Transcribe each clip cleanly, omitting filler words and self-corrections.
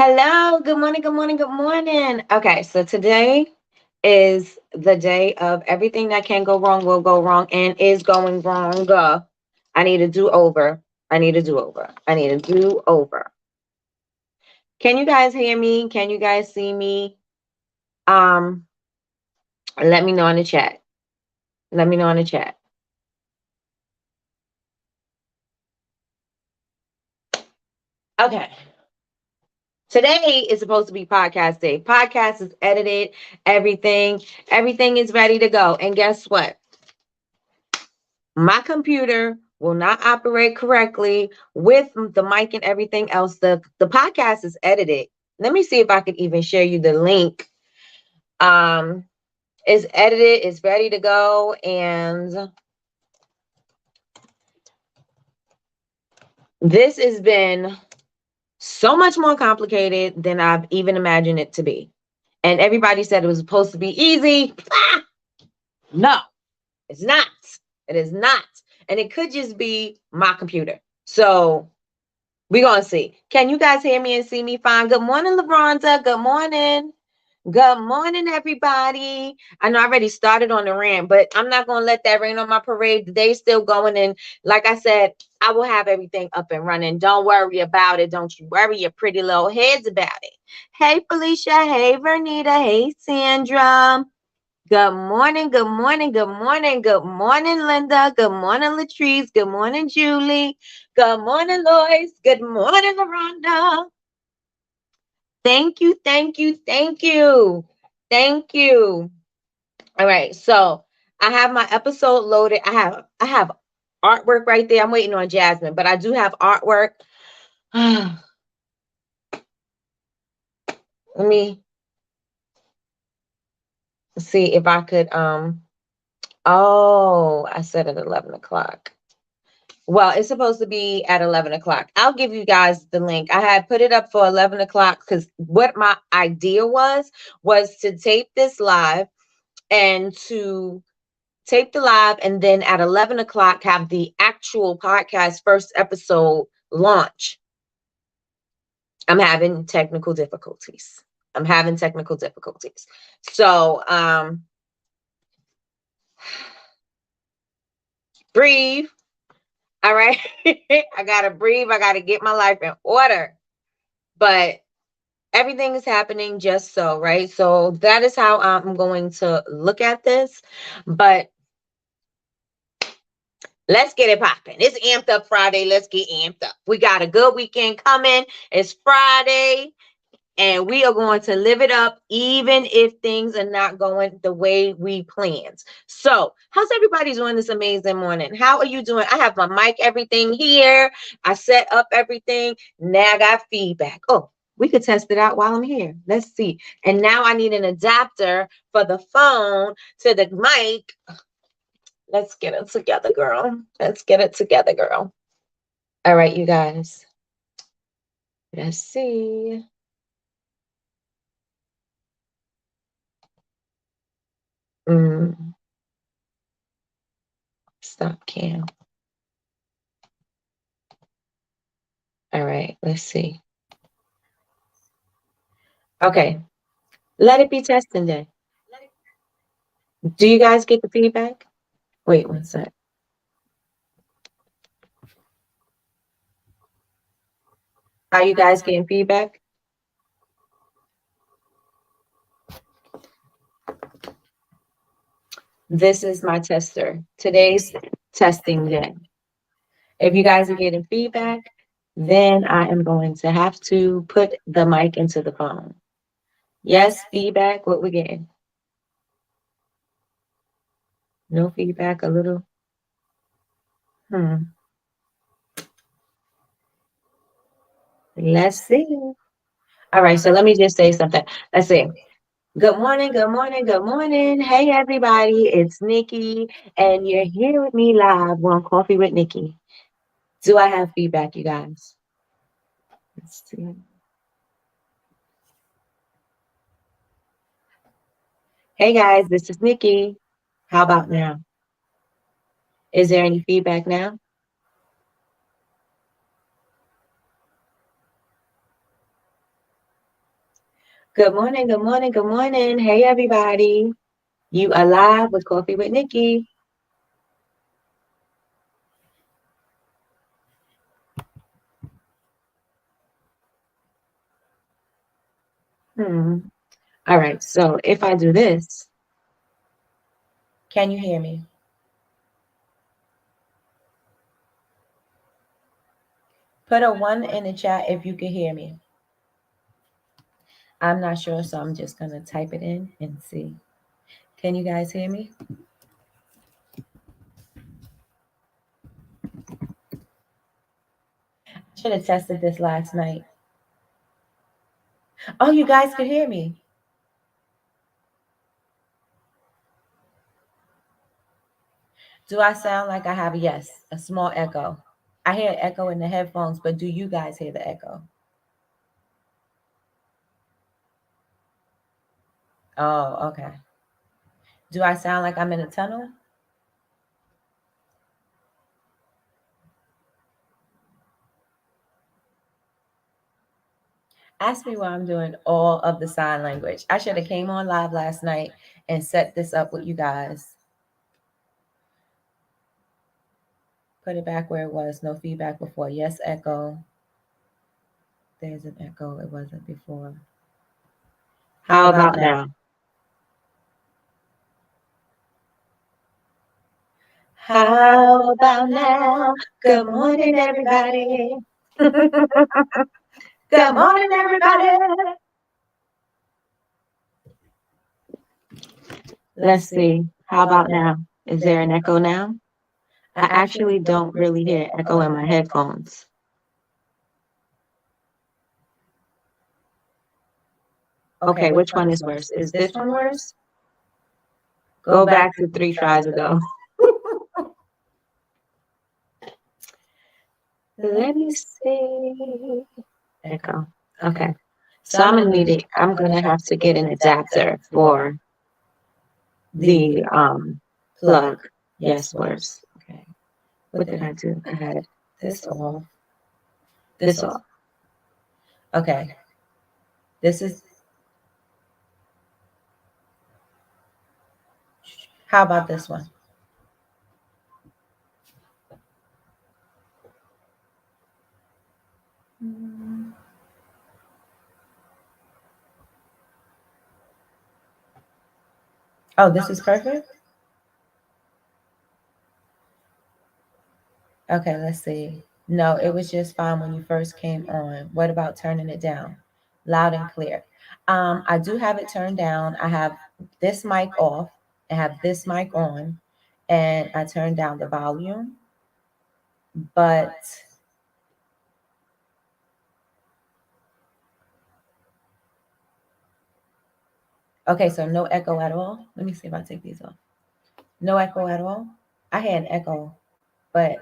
Hello, good morning, good morning, good morning. Okay, so today is the day of everything that can go wrong will go wrong and is going wrong. I need a do over. I need a do over. I need a do over. Can you guys hear me? Can you guys see me? Um, Let me know in the chat. Let me know in the chat. Okay. Today is supposed to be podcast day. Podcast is edited, everything is ready to go. And guess what? My computer will not operate correctly with the mic and everything else. The podcast is edited. Let me see if I can even share you the link. Um, it's edited, it's ready to go, and this has been so much more complicated than I've even imagined it to be. And everybody said it was supposed to be easy. No, it's not. It is not. And it could just be my computer. So we're going to see. Can you guys hear me and see me fine? Good morning, LaRonda. Good morning. Good morning, everybody. I know I already started on the rant, but I'm not going to let that rain on my parade. The day's still going. And like I said, I will have everything up and running. Don't worry about it. Don't you worry your pretty little heads about it. Hey, Felicia. Hey, Vernita. Hey, Sandra. Good morning, good morning, good morning, good morning, Linda. Good morning, Latrice. Good morning, Julie. Good morning, Lois. Good morning, LaRonda. Thank you, thank you, thank you. Thank you. All right, so I have my episode loaded. I have artwork right there. I'm waiting on Jasmine, but I do have artwork. Let me see if I could oh, I said at 11 o'clock. Well, it's supposed to be at 11 o'clock. I'll give you guys the link. I had put it up for 11 o'clock because what my idea was to tape this live and to tape the live and then at 11 o'clock have the actual podcast first episode launch. I'm having technical difficulties. So, breathe. All right. I got to breathe. I got to get my life in order. But everything is happening just so, right? So that is how I'm going to look at this. But let's get it popping. It's Amped Up Friday. Let's get amped up. We got a good weekend coming. It's Friday. And we are going to live it up, even if things are not going the way we planned. So, how's everybody doing this amazing morning? How are you doing? I have my mic, everything here. I set up everything. Now I got feedback. Oh, we could test it out while I'm here. Let's see. And now I need an adapter for the phone to the mic. Let's get it together, girl. Let's get it together, girl. All right, you guys. Let's see. Stop cam. All right, let's see. Okay, let it be testing day. Do you guys get the feedback? Wait one sec. Are you guys getting feedback? This is my tester. Today's testing day. If you guys are getting feedback, then I am going to have to put the mic into the phone. Yes, feedback, what we're getting. No feedback, a little. Let's see. All right, so let me just say something. Let's see. Good morning, good morning, good morning. Hey, everybody, it's Nikki, and you're here with me live on Coffee with Nikki. Do I have feedback, you guys? Let's see. Hey, guys, this is Nikki. How about now? Is there any feedback now? Good morning, good morning, good morning. Hey, everybody. You are live with Coffee with Nikki. All right, so if I do this, can you hear me? Put a 1 in the chat if you can hear me. I'm not sure, so I'm just going to type it in and see. Can you guys hear me? Should have tested this last night. Oh, you guys could hear me. Do I sound like I have a small echo? I hear an echo in the headphones, but do you guys hear the echo? Oh, okay. Do I sound like I'm in a tunnel? Ask me why I'm doing all of the sign language. I should have came on live last night and set this up with you guys. Put it back where it was. No feedback before. Yes, echo. There's an echo. It wasn't before. How about now? How about now? Good morning, everybody. Good morning, everybody. Let's see. How about now? Is there an echo now? I actually don't really hear echo in my headphones. Okay, which one is worse? Is this one worse? Go back to 3 tries ago. Let me see. Echo. Okay. So I'm gonna have to get an adapter for the plug. Yes, worse. Okay. What did I do? I had this off. This off. Okay. This is. How about this one? Oh, this is perfect? Okay, let's see. No, it was just fine when you first came on. What about turning it down? Loud and clear. I do have it turned down. I have this mic off. I have this mic on, and I turned down the volume. But okay, so no echo at all. Let me see if I take these off. No echo at all. I had an echo, but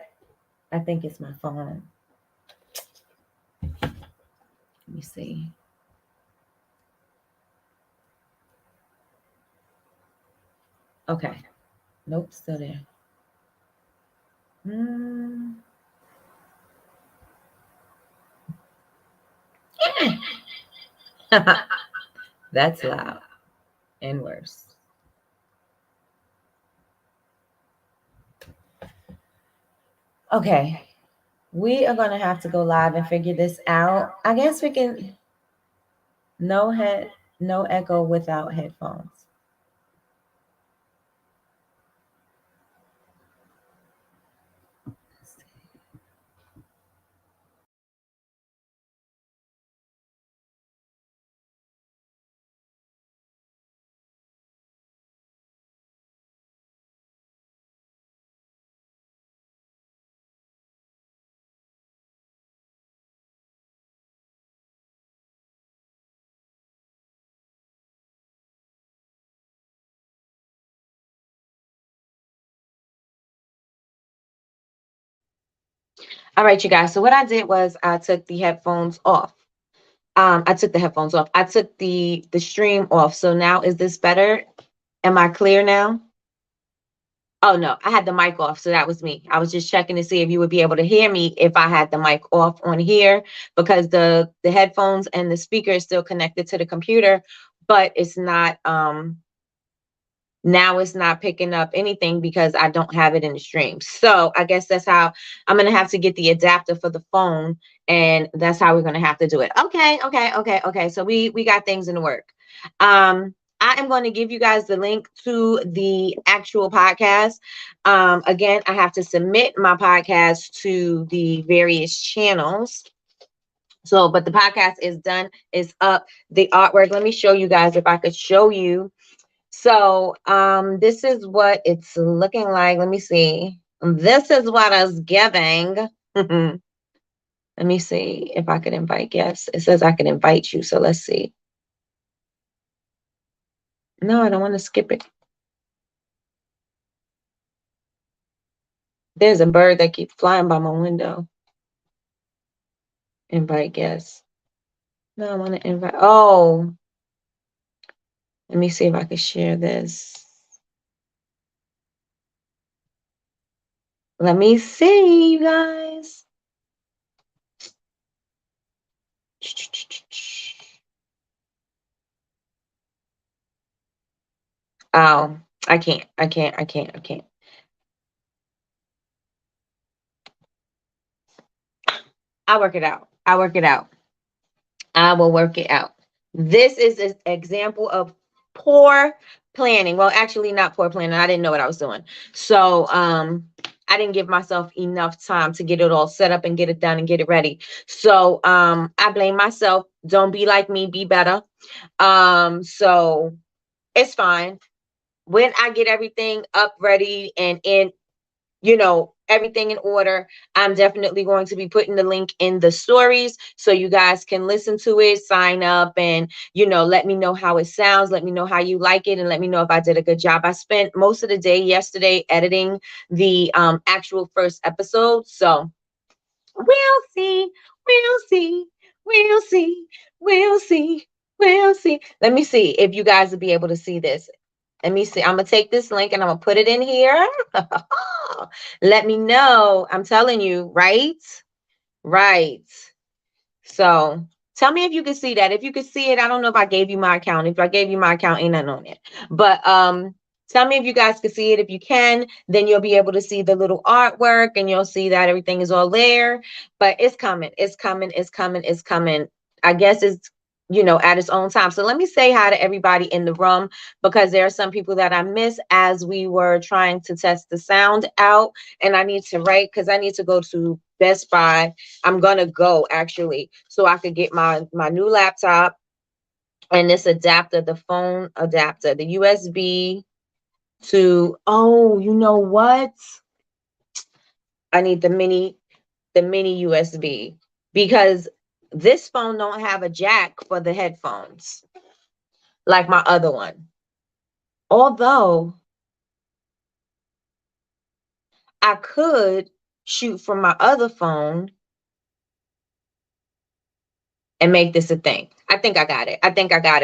I think it's my phone. Let me see. Okay. Nope, still there. That's loud and worse. Okay. We are going to have to go live and figure this out. I guess we can no echo without headphones. All right, you guys. So what I did was I took the headphones off. I took the headphones off. I took the stream off. So now is this better? Am I clear now? Oh no, I had the mic off, so that was me. I was just checking to see if you would be able to hear me if I had the mic off on here, because the headphones and the speaker is still connected to the computer, but it's not now it's not picking up anything because I don't have it in the stream. So I guess that's how I'm gonna have to get the adapter for the phone, and that's how we're gonna have to do it. Okay. So we got things in the work. I am going to give you guys the link to the actual podcast. Again, I have to submit my podcast to the various channels. So, but the podcast is done, is up. The artwork, let me show you guys if I could show you. So this is what it's looking like. Let me see. This is what is giving. Let me see if I could invite guests. It says I can invite you. So let's see. No, I don't want to skip it. There's a bird that keeps flying by my window. Invite guests. No, I want to invite. Oh, let me see if I can share this. Let me see, you guys. Oh, I can't. I'll work it out. I will work it out. This is an example of poor planning. Well, actually not poor planning. I didn't know what I was doing. So I didn't give myself enough time to get it all set up and get it done and get it ready. So I blame myself. Don't be like me, be better. So it's fine. When I get everything up, ready, and in, everything in order, I'm definitely going to be putting the link in the stories so you guys can listen to it, sign up, and let me know how it sounds, let me know how you like it, and let me know if I did a good job. I spent most of the day yesterday editing the actual first episode, so we'll see, we'll see, we'll see, we'll see, we'll see. Let me see if you guys will be able to see this. Let me see. I'm going to take this link and I'm going to put it in here. Let me know. I'm telling you, right? Right. So tell me if you can see that. If you can see it, I don't know if I gave you my account. If I gave you my account, ain't nothing on it. But tell me if you guys can see it. If you can, then you'll be able to see the little artwork and you'll see that everything is all there. But it's coming. It's coming. It's coming. It's coming. I guess it's at its own time. So let me say hi to everybody in the room, because there are some people that I miss as we were trying to test the sound out. And I need to write because I need to go to Best Buy. I'm gonna go actually so I could get my new laptop and this adapter, the phone adapter, the USB to, oh, you know what? I need the mini USB, because this phone don't have a jack for the headphones like my other one. Although I could shoot from my other phone and make this a thing. I think I got it.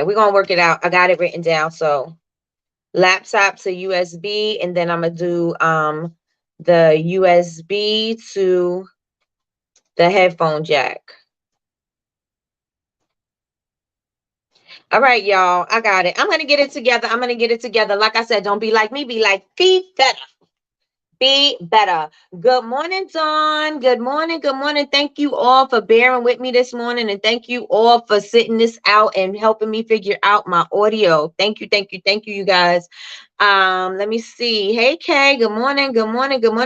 We're going to work it out. I got it written down. So laptop to USB, and then I'm going to do the USB to the headphone jack. All right, y'all. I got it. I'm going to get it together. Like I said, don't be like me. Be like, be better. Be better. Good morning, Dawn. Good morning. Thank you all for bearing with me this morning. And thank you all for sitting this out and helping me figure out my audio. Thank you, you guys. Let me see. Hey, Kay. Good morning,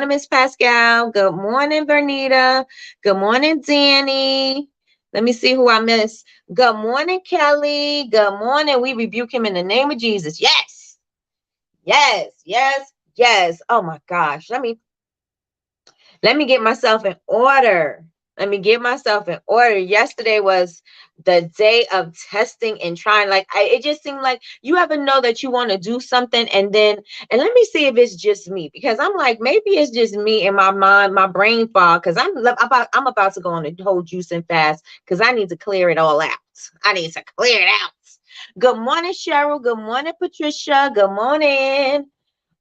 Miss Pascal. Good morning, Bernita. Good morning, Danny. Let me see who I missed. Good morning, Kelly. Good morning. We rebuke him in the name of Jesus. Yes. Oh my gosh. Let me get myself in order. Yesterday was the day of testing and trying. It just seemed like, you ever know that you want to do something and let me see if it's just me, because I'm like, maybe it's just me in my mind, my brain fog, because I'm about to go on a whole juicing fast because I need to clear it all out. Good morning, Cheryl. Good morning, Patricia. Good morning.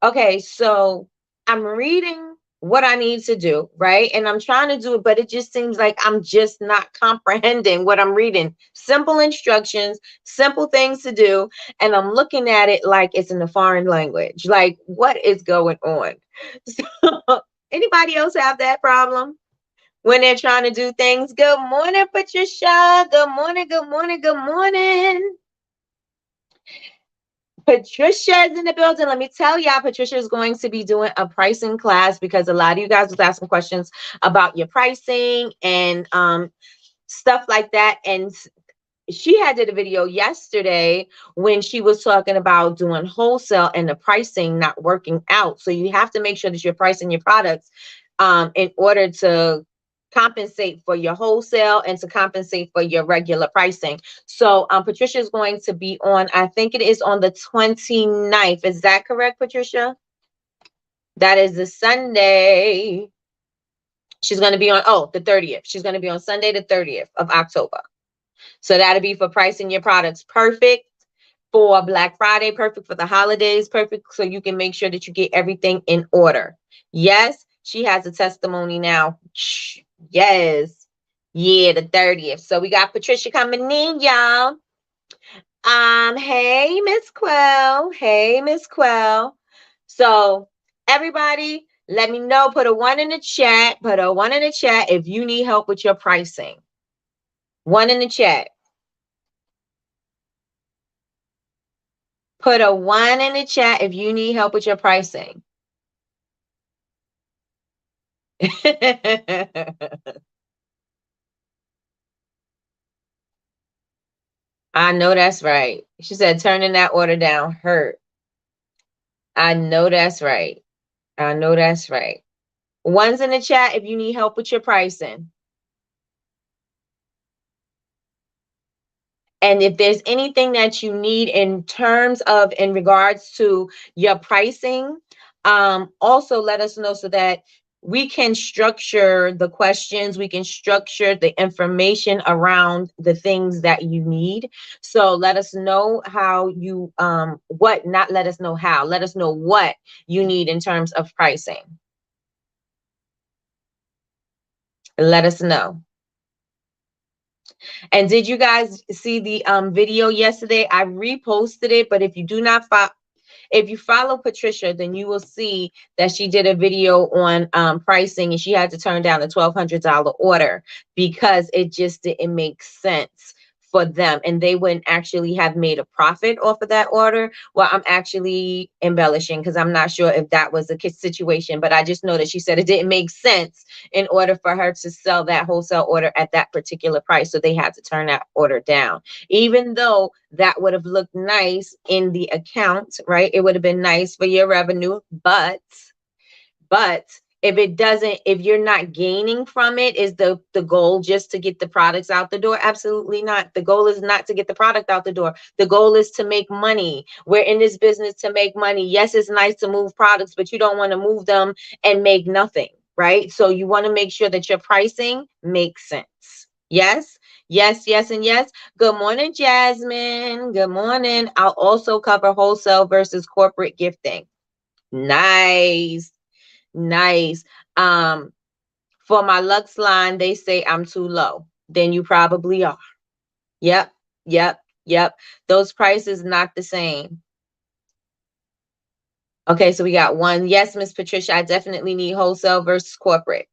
Okay, so I'm reading what I need to do, right? And I'm trying to do it, but it just seems like I'm just not comprehending what I'm reading. Simple instructions, simple things to do. And I'm looking at it like it's in a foreign language. Like, what is going on? So, anybody else have that problem when they're trying to do things? Good morning, Patricia. Good morning, good morning, good morning. Patricia's in the building. Let me tell y'all, Patricia is going to be doing a pricing class because a lot of you guys was asking questions about your pricing and stuff like that. And she had did a video yesterday when she was talking about doing wholesale and the pricing not working out. So you have to make sure that you're pricing your products in order to compensate for your wholesale and to compensate for your regular pricing. So Patricia is going to be on, I think it is on the 29th. Is that correct, Patricia? That is the Sunday. She's going to be on, the 30th. She's going to be on Sunday, the 30th of October. So that'll be for pricing your products. Perfect for Black Friday, perfect for the holidays, perfect so you can make sure that you get everything in order. Yes, she has a testimony now. Yes. Yeah, the 30th. So we got Patricia coming in, y'all. Hey, Miss Quell. Hey, Miss Quell. So everybody, let me know. Put a 1 in the chat. Put a 1 in the chat if you need help with your pricing. 1 in the chat. Put a 1 in the chat if you need help with your pricing. I know that's right. She said turning that order down hurt. I know that's right. I know that's right. 1's in the chat if you need help with your pricing. And if there's anything that you need in terms of in regards to your pricing, also let us know so that we can structure the questions, we can structure the information around the things that you need. So let us know how you, not let us know how, let us know what you need in terms of pricing. Let us know. And did you guys see the video yesterday? I reposted it, but if you do not if you follow Patricia, then you will see that she did a video on pricing, and she had to turn down a $1,200 order because it just didn't make sense for them, and they wouldn't actually have made a profit off of that order. Well, I'm actually embellishing because I'm not sure if that was the situation, but I just know that she said it didn't make sense in order for her to sell that wholesale order at that particular price. So they had to turn that order down, even though that would have looked nice in the account, right? It would have been nice for your revenue, but if it doesn't, if you're not gaining from it, is the goal just to get the products out the door? Absolutely not. The goal is not to get the product out the door. The goal is to make money. We're in this business to make money. Yes, it's nice to move products, but you don't want to move them and make nothing, right? So you want to make sure that your pricing makes sense. Yes, yes, yes, and yes. Good morning, Jasmine. Good morning. I'll also cover wholesale versus corporate gifting. Nice. Nice. For my Lux line, they say I'm too low. Then you probably are. Yep, yep, yep. Those prices not the same. Okay, so we got 1. Yes, Miss Patricia, I definitely need wholesale versus corporate.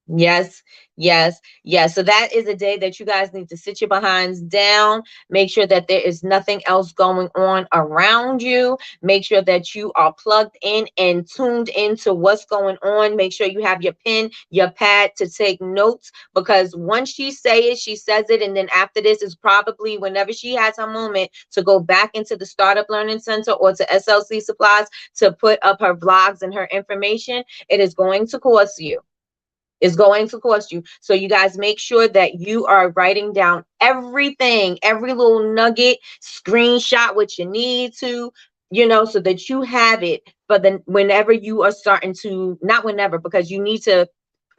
Yes, yes, yes. So that is a day that you guys need to sit your behinds down. Make sure that there is nothing else going on around you. Make sure that you are plugged in and tuned into what's going on. Make sure you have your pen, your pad to take notes, because once she says it. And then after this is probably whenever she has her moment to go back into the Startup Learning Center or to SLC Supplies to put up her vlogs and her information, it is going to cost you. Is going to cost you. So you guys make sure that you are writing down everything, every little nugget, screenshot what you need to, so that you have it. But then whenever you are starting to, not whenever, because you need to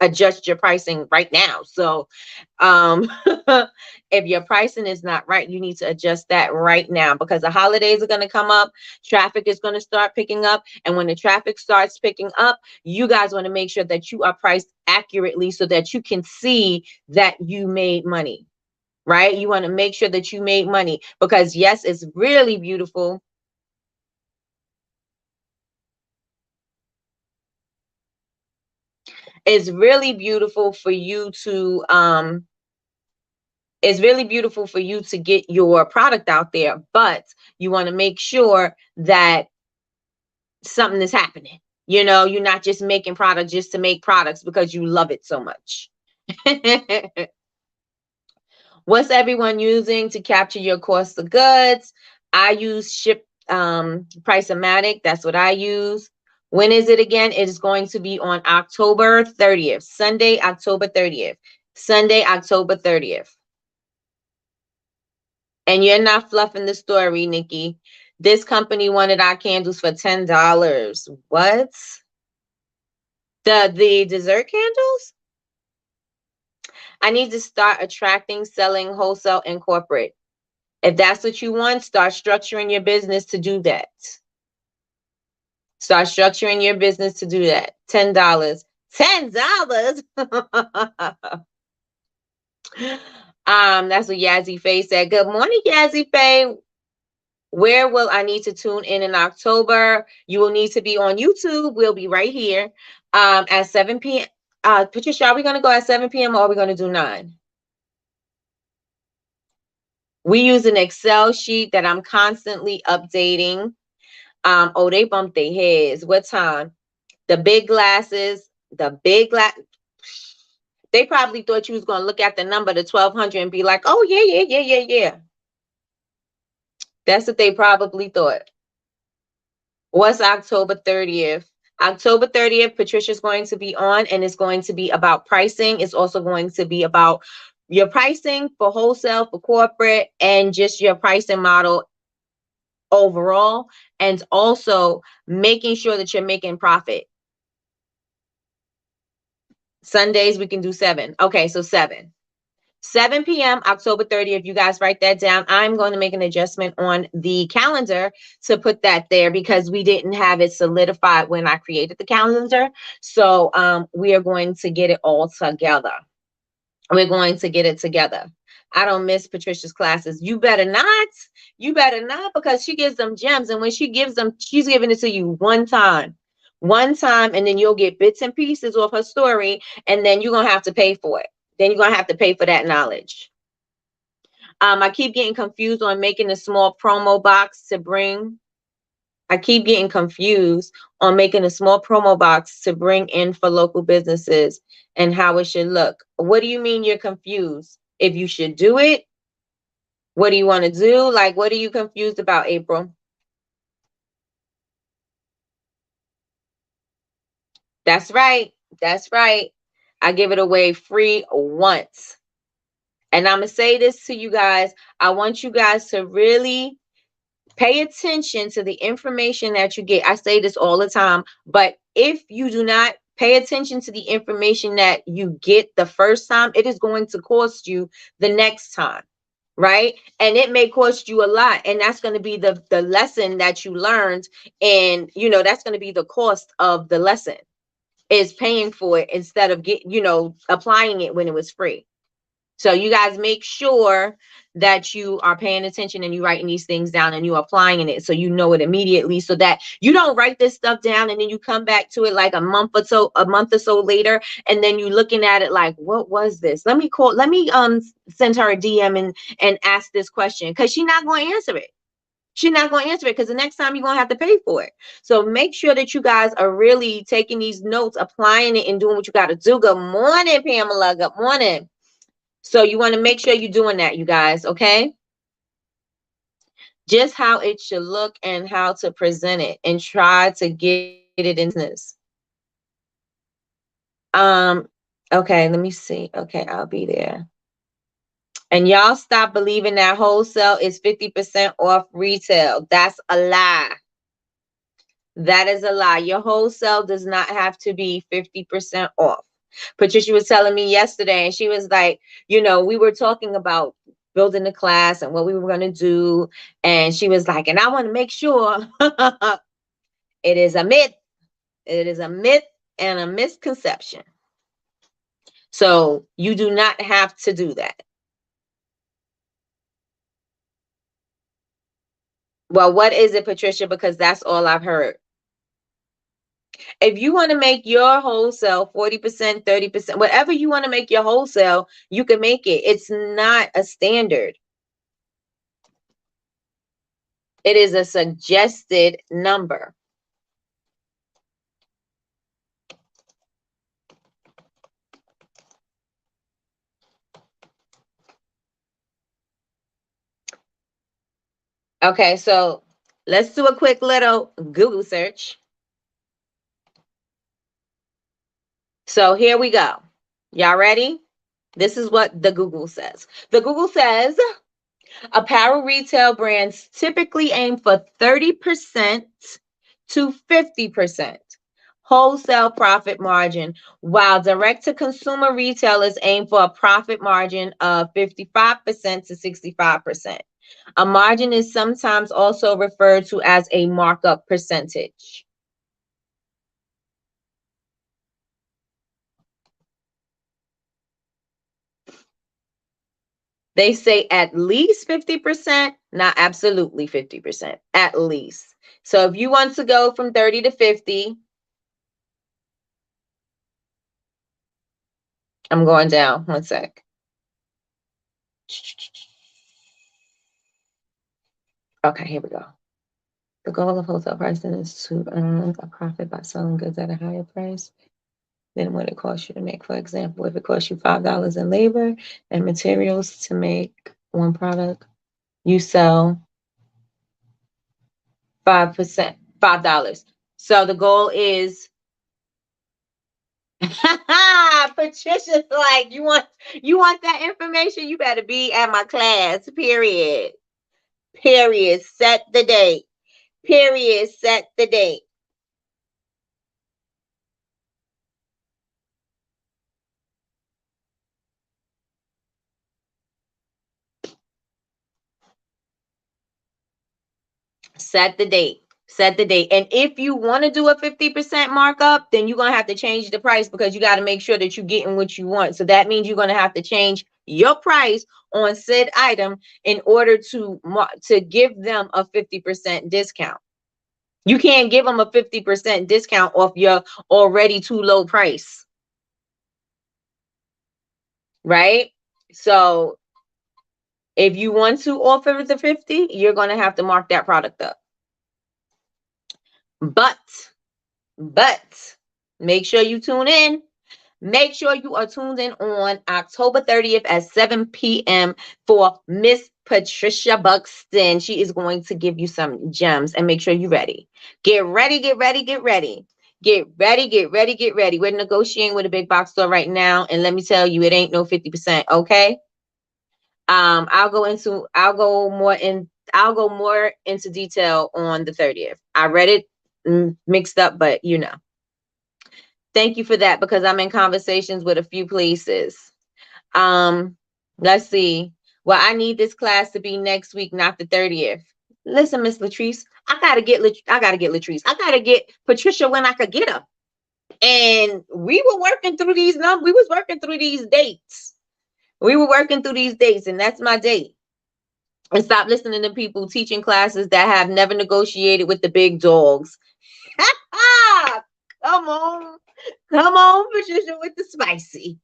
adjust your pricing right now. So if your pricing is not right, you need to adjust that right now, because the holidays are going to come up, traffic is going to start picking up, and when the traffic starts picking up, you guys want to make sure that you are priced accurately so that you can see that you made money, right? You want to make sure that you made money, because yes, it's really beautiful. It's really beautiful for you to it's really beautiful for you to get your product out there, but you want to make sure that something is happening. You know, you're not just making products just to make products because you love it so much. What's everyone using to capture your cost of goods? I use Price-O-Matic. That's what I use. When is it again? It is going to be on October 30th, Sunday, October 30th. Sunday, October 30th. And you're not fluffing the story, Nikki. This company wanted our candles for $10. What? The dessert candles? I need to start attracting, selling, wholesale, and corporate. If that's what you want, start structuring your business to do that. Start structuring your business to do that. $10. $10. That's what Yazzie Faye said. Good morning, Yazzie Faye. Where will I need to tune in October? You will need to be on YouTube. We'll be right here at 7 p.m. Patricia, are we going to go at 7 p.m. or are we going to do 9? We use an Excel sheet that I'm constantly updating. Oh, they bumped their heads. What time? The big glasses, they probably thought you was going to look at the number, the 1200, and be like, oh, yeah. That's what they probably thought. What's October 30th? October 30th, Patricia's going to be on, and it's going to be about pricing. It's also going to be about your pricing for wholesale, for corporate, and just your pricing model overall, and also making sure that you're making profit. Sundays, we can do 7. Okay, so 7 p.m. October 30th. You guys write that down. I'm going to make an adjustment on the calendar to put that there because we didn't have it solidified when I created the calendar. So we are going to get it all together. We're going to get it together. I don't miss Patricia's classes. You better not. You better not, because she gives them gems. And when she gives them, she's giving it to you one time, and then you'll get bits and pieces of her story. And then you're going to have to pay for it. Then you're going to have to pay for that knowledge. I keep getting confused on making a small promo box to bring. I keep getting confused on making a small promo box to bring in for local businesses and how it should look. What do you mean you're confused? If you should do it, what do you want to do? Like, what are you confused about, April? That's right. That's right. I give it away free once. And I'm going to say this to you guys. I want you guys to really pay attention to the information that you get. I say this all the time, but if you do not pay attention to the information that you get the first time, it is going to cost you the next time, right? And it may cost you a lot, and that's going to be the lesson that you learned, and that's going to be the cost of the lesson, is paying for it instead of applying it when it was free. So you guys make sure that you are paying attention and you writing these things down and you applying it so you know it immediately, so that you don't write this stuff down and then you come back to it like a month or so later, and then you looking at it like, what was this? Let me send her a DM and ask this question, because she's not going to answer it. She's not going to answer it because the next time you're going to have to pay for it. So make sure that you guys are really taking these notes, applying it, and doing what you got to do. Good morning, Pamela. Good morning. So you want to make sure you're doing that, you guys, okay? Just how it should look and how to present it, and try to get it in business. Okay, let me see. Okay, I'll be there. And y'all stop believing that wholesale is 50% off retail. That's a lie. That is a lie. Your wholesale does not have to be 50% off. Patricia was telling me yesterday, and she was like, we were talking about building the class and what we were going to do. And she was like, and I want to make sure it is a myth. It is a myth and a misconception. So you do not have to do that. Well, what is it, Patricia? Because that's all I've heard. If you want to make your wholesale 40%, 30%, whatever you want to make your wholesale, you can make it. It's not a standard. It is a suggested number. Okay, so let's do a quick little Google search. So here we go. Y'all ready? This is what the Google says. The Google says apparel retail brands typically aim for 30% to 50% wholesale profit margin, while direct-to-consumer retailers aim for a profit margin of 55% to 65%. A margin is sometimes also referred to as a markup percentage. They say at least 50%, not absolutely 50%, at least. So if you want to go from 30 to 50, I'm going down. One sec. Okay, here we go. The goal of wholesale pricing is to earn a profit by selling goods at a higher price than what it costs you to make. For example, if it costs you $5 in labor and materials to make one product, you sell 5%, $5. So the goal is Patricia's like, you want that information? You better be at my class, period. Period. Set the date. Period. Set the date. Set the date. Set the date. And if you want to do a 50% markup, then you're going to have to change the price because you got to make sure that you're getting what you want. So that means you're going to have to change your price on said item in order to give them a 50% discount. You can't give them a 50% discount off your already too low price. Right? So if you want to offer the 50, you're going to have to mark that product up. But make sure you tune in. Make sure you are tuned in on October 30th at 7 p.m. for Miss Patricia Buxton. She is going to give you some gems, and make sure you're ready. Get ready, get ready, get ready. Get ready, get ready, get ready. We're negotiating with a big box store right now, and let me tell you, it ain't no 50%, okay? I'll go more into detail on the 30th. I read it mixed up, but thank you for that, because I'm in conversations with a few places. Let's see. Well, I need this class to be next week, not the 30th. Listen, Miss Latrice, I gotta get Latrice. I gotta get Patricia when I could get her. And we were working through these numbers. We was working through these dates. We were working through these dates, and that's my date. And stop listening to people teaching classes that have never negotiated with the big dogs. Come on, Patricia, with the spicy.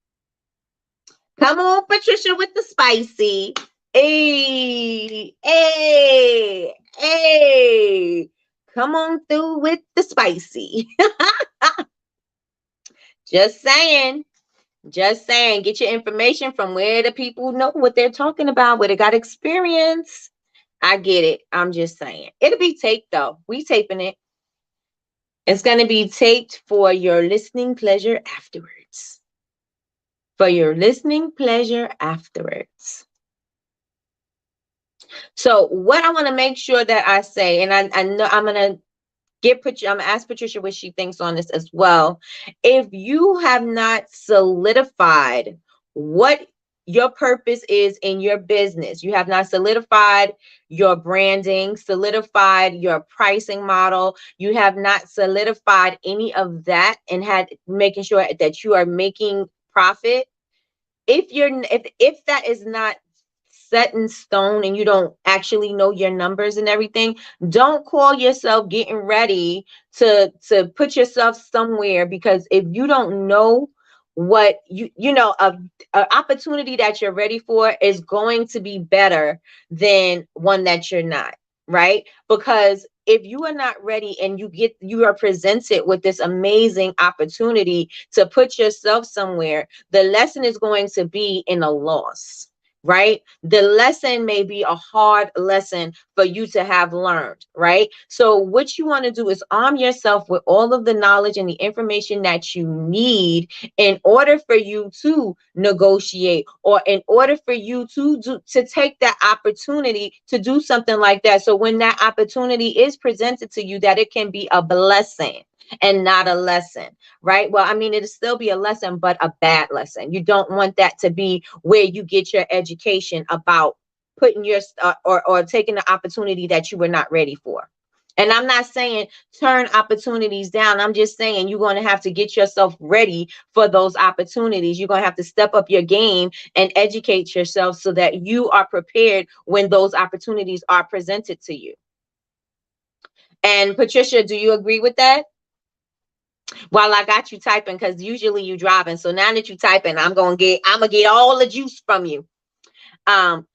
Come on, Patricia, with the spicy. Hey. Come on through with the spicy. Just saying. Get your information from where the people know what they're talking about, where they got experience. I get it. I'm just saying. It'll be taped, though. We taping it. It's going to be taped for your listening pleasure afterwards. For your listening pleasure afterwards. So what I want to make sure that I say, and I know I'm going to I'm gonna ask Patricia what she thinks on this as well. If you have not solidified what your purpose is in your business, you have not solidified your branding, solidified your pricing model, you have not solidified any of that and had making sure that you are making profit. If that is not set in stone and you don't actually know your numbers and everything, don't call yourself getting ready to put yourself somewhere, because if you don't know what a opportunity that you're ready for is going to be better than one that you're not, right? Because if you are not ready and you are presented with this amazing opportunity to put yourself somewhere, the lesson is going to be in a loss, right? The lesson may be a hard lesson for you to have learned, right? So what you want to do is arm yourself with all of the knowledge and the information that you need in order for you to negotiate, or in order for you to take that opportunity to do something like that. So when that opportunity is presented to you, that it can be a blessing and not a lesson, right? Well, I mean, it'll still be a lesson, but a bad lesson. You don't want that to be where you get your education about putting your or taking the opportunity that you were not ready for. And I'm not saying turn opportunities down. I'm just saying you're going to have to get yourself ready for those opportunities. You're going to have to step up your game and educate yourself so that you are prepared when those opportunities are presented to you. And Patricia, do you agree with that? While I got you typing, because usually you driving. So now that you typing, I'm gonna get all the juice from you. Um,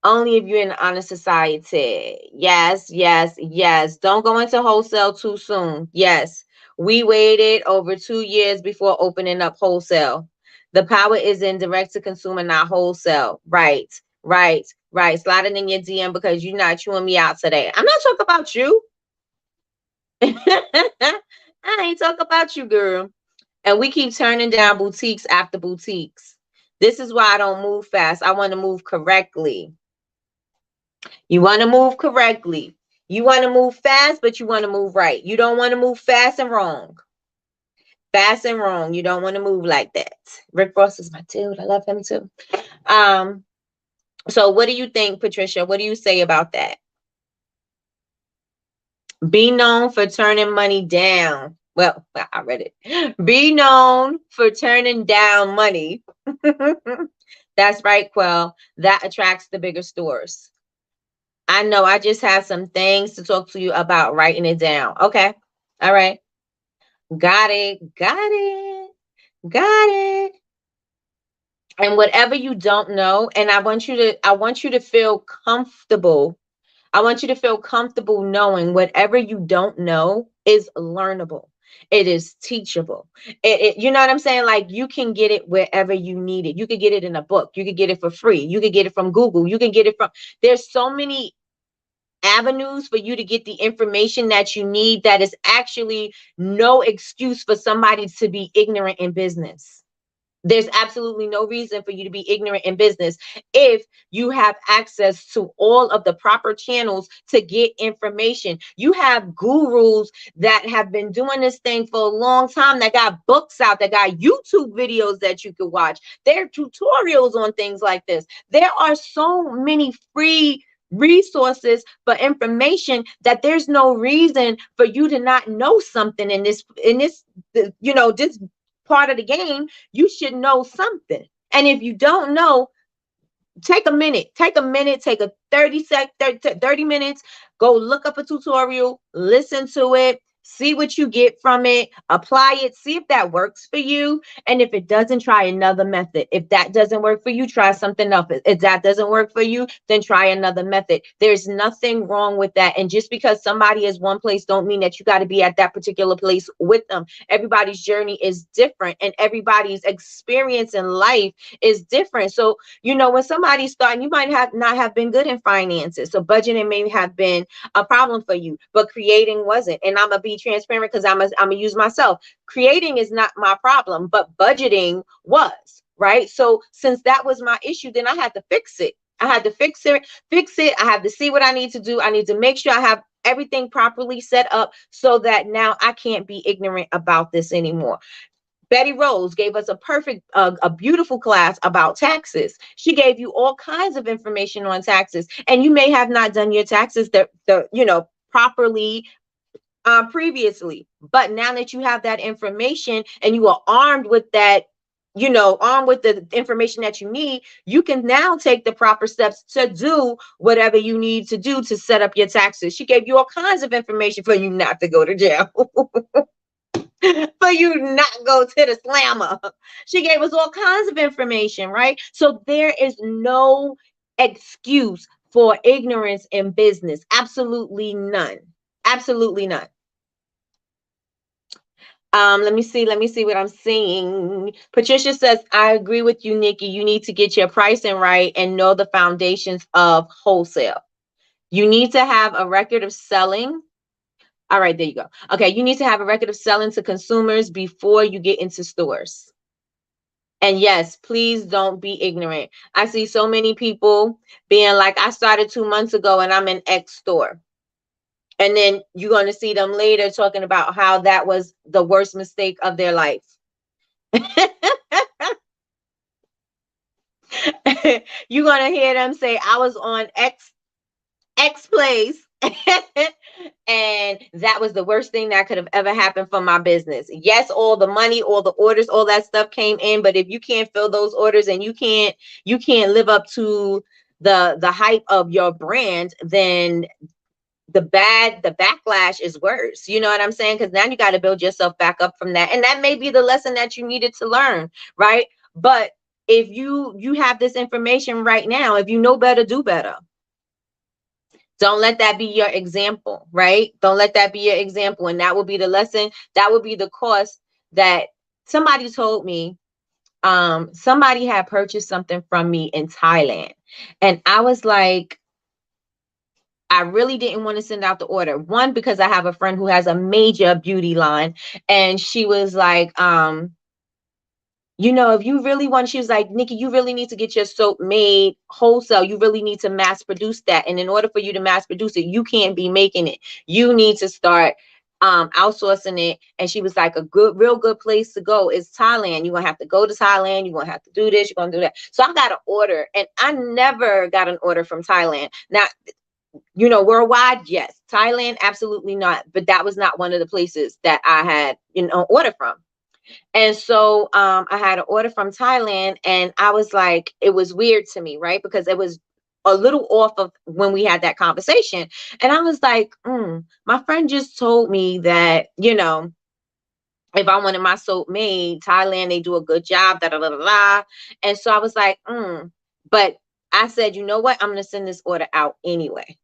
only if you're in an honor society. Yes, yes, yes. Don't go into wholesale too soon. Yes. We waited over 2 years before opening up wholesale. The power is in direct to consumer, not wholesale. Right, right, right. Sliding in your DM because you're not chewing me out today. I'm not talking about you. I ain't talking about you, girl. And we keep turning down boutiques after boutiques. This is why I don't move fast. I want to move correctly. You want to move correctly. You want to move fast, but you want to move right. You don't want to move fast and wrong. Fast and wrong. You don't want to move like that. Rick Ross is my dude. I love him too. Um, so what do you think, Patricia? What do you say about that? Be known for turning money down. Well, I read it. Be known for turning down money. That's right, Quell. That attracts the bigger stores. I know. I just have some things to talk to you about, writing it down. Okay. All right. Got it. Got it. Got it. And whatever you don't know, and I want you to feel comfortable. I want you to feel comfortable knowing whatever you don't know is learnable. It is teachable. You know what I'm saying? Like, you can get it wherever you need it. You could get it in a book. You could get it for free. You could get it from Google. You can get it from, there's so many avenues for you to get the information that you need, that is actually no excuse for somebody to be ignorant in business. There's absolutely no reason for you to be ignorant in business if you have access to all of the proper channels to get information. You have gurus that have been doing this thing for a long time, that got books out, that got YouTube videos that you could watch. There are tutorials on things like this. There are so many free resources for information that there's no reason for you to not know something in this this part of the game. You should know something. And if you don't know, take a minute, take a 30 minutes, go look up a tutorial, listen to it, see what you get from it, apply it, see if that works for you. And if it doesn't, try another method. If that doesn't work for you, try something else. If that doesn't work for you, then try another method. There's nothing wrong with that. And just because somebody is one place don't mean that you got to be at that particular place with them. Everybody's journey is different, and everybody's experience in life is different. So, when somebody's starting, you might not have been good in finances. So budgeting may have been a problem for you, but creating wasn't. And I'm gonna be transparent because I'm gonna use myself. Creating is not my problem, but budgeting was, right? So since that was my issue, then I had to fix it. I had to fix it. I have to see what I need to do. I need to make sure I have everything properly set up so that now I can't be ignorant about this anymore. Betty Rose gave us a a beautiful class about taxes. She gave you all kinds of information on taxes, and you may have not done your taxes properly previously. But now that you have that information and you are armed with that, armed with the information that you need, you can now take the proper steps to do whatever you need to do to set up your taxes. She gave you all kinds of information for you not to go to jail. For you not go to the slammer. She gave us all kinds of information, right? So there is no excuse for ignorance in business. Absolutely none. Absolutely none. Let me see what I'm seeing. Patricia says, I agree with you, Nikki. You need to get your pricing right and know the foundations of wholesale. You need to have a record of selling. All right, there you go. Okay, you need to have a record of selling to consumers before you get into stores. And yes, please don't be ignorant. I see so many people being like, I started 2 months ago and I'm in X store. And then you're going to see them later talking about how that was the worst mistake of their life. You're going to hear them say, I was on X place. And that was the worst thing that could have ever happened for my business. Yes, all the money, all the orders, all that stuff came in, but if you can't fill those orders and you can't live up to the hype of your brand, then the backlash is worse. You know what I'm saying? Because now you got to build yourself back up from that. And that may be the lesson that you needed to learn, right? But if you have this information right now, if you know better, do better. Don't let that be your example, right? Don't let that be your example. And that will be the lesson. That will be the cost that somebody told me. Somebody had purchased something from me in Thailand. And I was like, I really didn't want to send out the order. One, because I have a friend who has a major beauty line. And she was like, if you really want, she was like, Nikki, you really need to get your soap made wholesale. You really need to mass produce that. And in order for you to mass produce it, you can't be making it. You need to start outsourcing it. And she was like, real good place to go is Thailand. You're going to have to go to Thailand. You're going to have to do this. You're going to do that. So I got an order, and I never got an order from Thailand. Now, worldwide, yes. Thailand, absolutely not. But that was not one of the places that I had, order from. And so I had an order from Thailand, and I was like, it was weird to me, right? Because it was a little off of when we had that conversation. And I was like, my friend just told me that, if I wanted my soap made, Thailand, they do a good job, da da da da da. And so I was like, but I said, you know what? I'm going to send this order out anyway.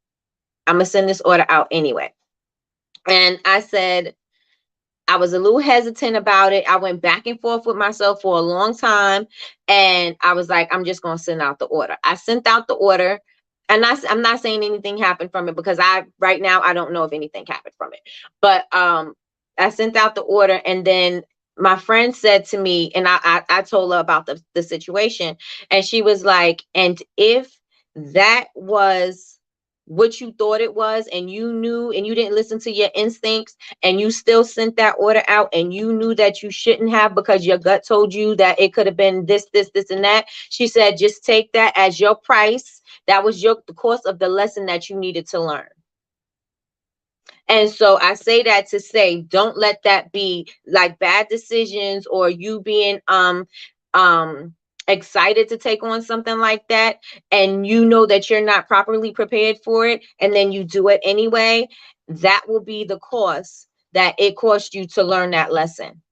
I'm going to send this order out anyway. And I said, I was a little hesitant about it. I went back and forth with myself for a long time. And I was like, I'm just going to send out the order. I sent out the order. And I'm not saying anything happened from it, because right now, I don't know if anything happened from it. But I sent out the order, and then my friend said to me, and I told her about the situation. And she was like, and if that was what you thought it was, and you knew, and you didn't listen to your instincts, and you still sent that order out, and you knew that you shouldn't have, because your gut told you that it could have been this, and that. She said, just take that as your price. That was the course of the lesson that you needed to learn. And so I say that to say, don't let that be like bad decisions, or you being excited to take on something like that, and you know that you're not properly prepared for it, and then you do it anyway. That will be the cost that it cost you to learn that lesson.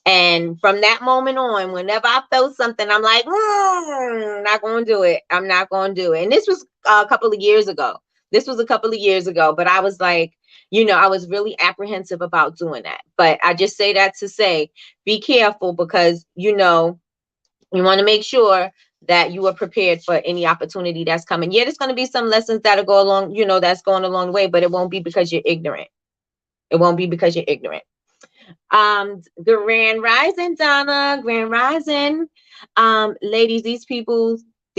And from that moment on, whenever I felt something, I'm like, not going to do it. I'm not going to do it. And this was a couple of years ago. But I was like, I was really apprehensive about doing that. But I just say that to say, be careful, because, you want to make sure that you are prepared for any opportunity that's coming. Yeah, there's going to be some lessons that'll go along, that's going along the way, but it won't be because you're ignorant. It won't be because you're ignorant. Grand Rising, Donna. Grand Rising. Ladies, these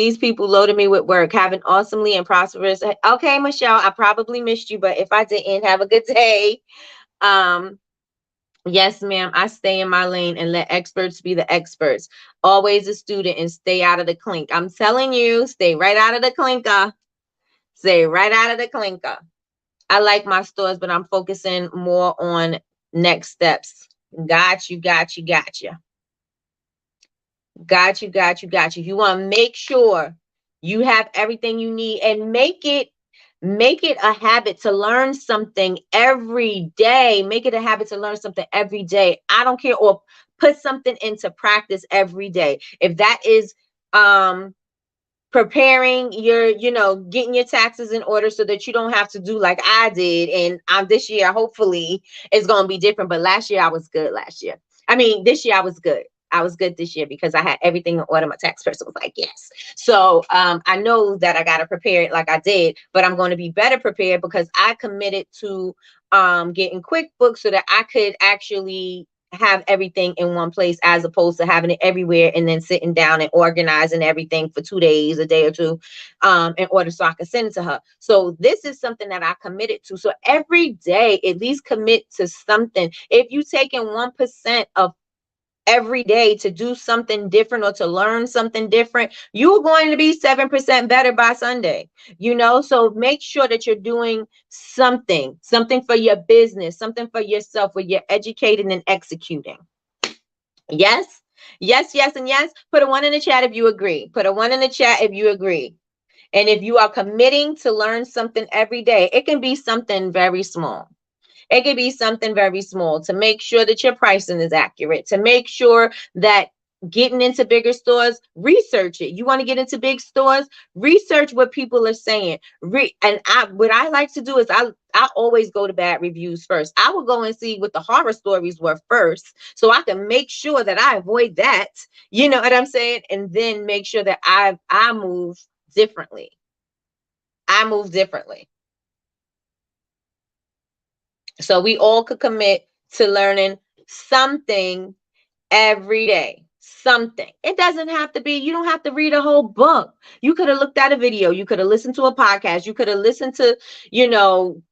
These people loaded me with work. Have an awesomely and prosperous. Okay, Michelle, I probably missed you, but if I didn't, have a good day. Yes, ma'am. I stay in my lane and let experts be the experts. Always a student and stay out of the clink. I'm telling you, stay right out of the clinker. Stay right out of the clinker. I like my stores, but I'm focusing more on next steps. Got you, got you, got you. Got you, got you, got you. You want to make sure you have everything you need and make it a habit to learn something every day. Make it a habit to learn something every day. I don't care, or put something into practice every day. If that is preparing your, getting your taxes in order so that you don't have to do like I did. And this year, hopefully, it's going to be different. But last year, I was good last year. I mean, this year, I was good. I was good this year because I had everything in order. My tax person was like, yes. So I know that I got to prepare it like I did, but I'm going to be better prepared because I committed to getting QuickBooks so that I could actually have everything in one place as opposed to having it everywhere and then sitting down and organizing everything for 2 days, a day or two, in order so I could send it to her. So this is something that I committed to. So every day, at least commit to something. If you taking 1% of every day to do something different or to learn something different, you're going to be 7% better by Sunday, so make sure that you're doing something for your business, something for yourself where you're educating and executing. Yes, yes, yes, and yes. Put a 1 in the chat if you agree. Put a 1 in the chat if you agree. And if you are committing to learn something every day, it can be something very small. It could be something very small to make sure that your pricing is accurate, to make sure that getting into bigger stores, research it. You want to get into big stores, research what people are saying. What I like to do is I always go to bad reviews first. I will go and see what the horror stories were first so I can make sure that I avoid that. You know what I'm saying? And then make sure that I move differently. I move differently. So we all could commit to learning something every day. Something. It doesn't have to be, you don't have to read a whole book. You could have looked at a video. You could have listened to a podcast. You could have listened to,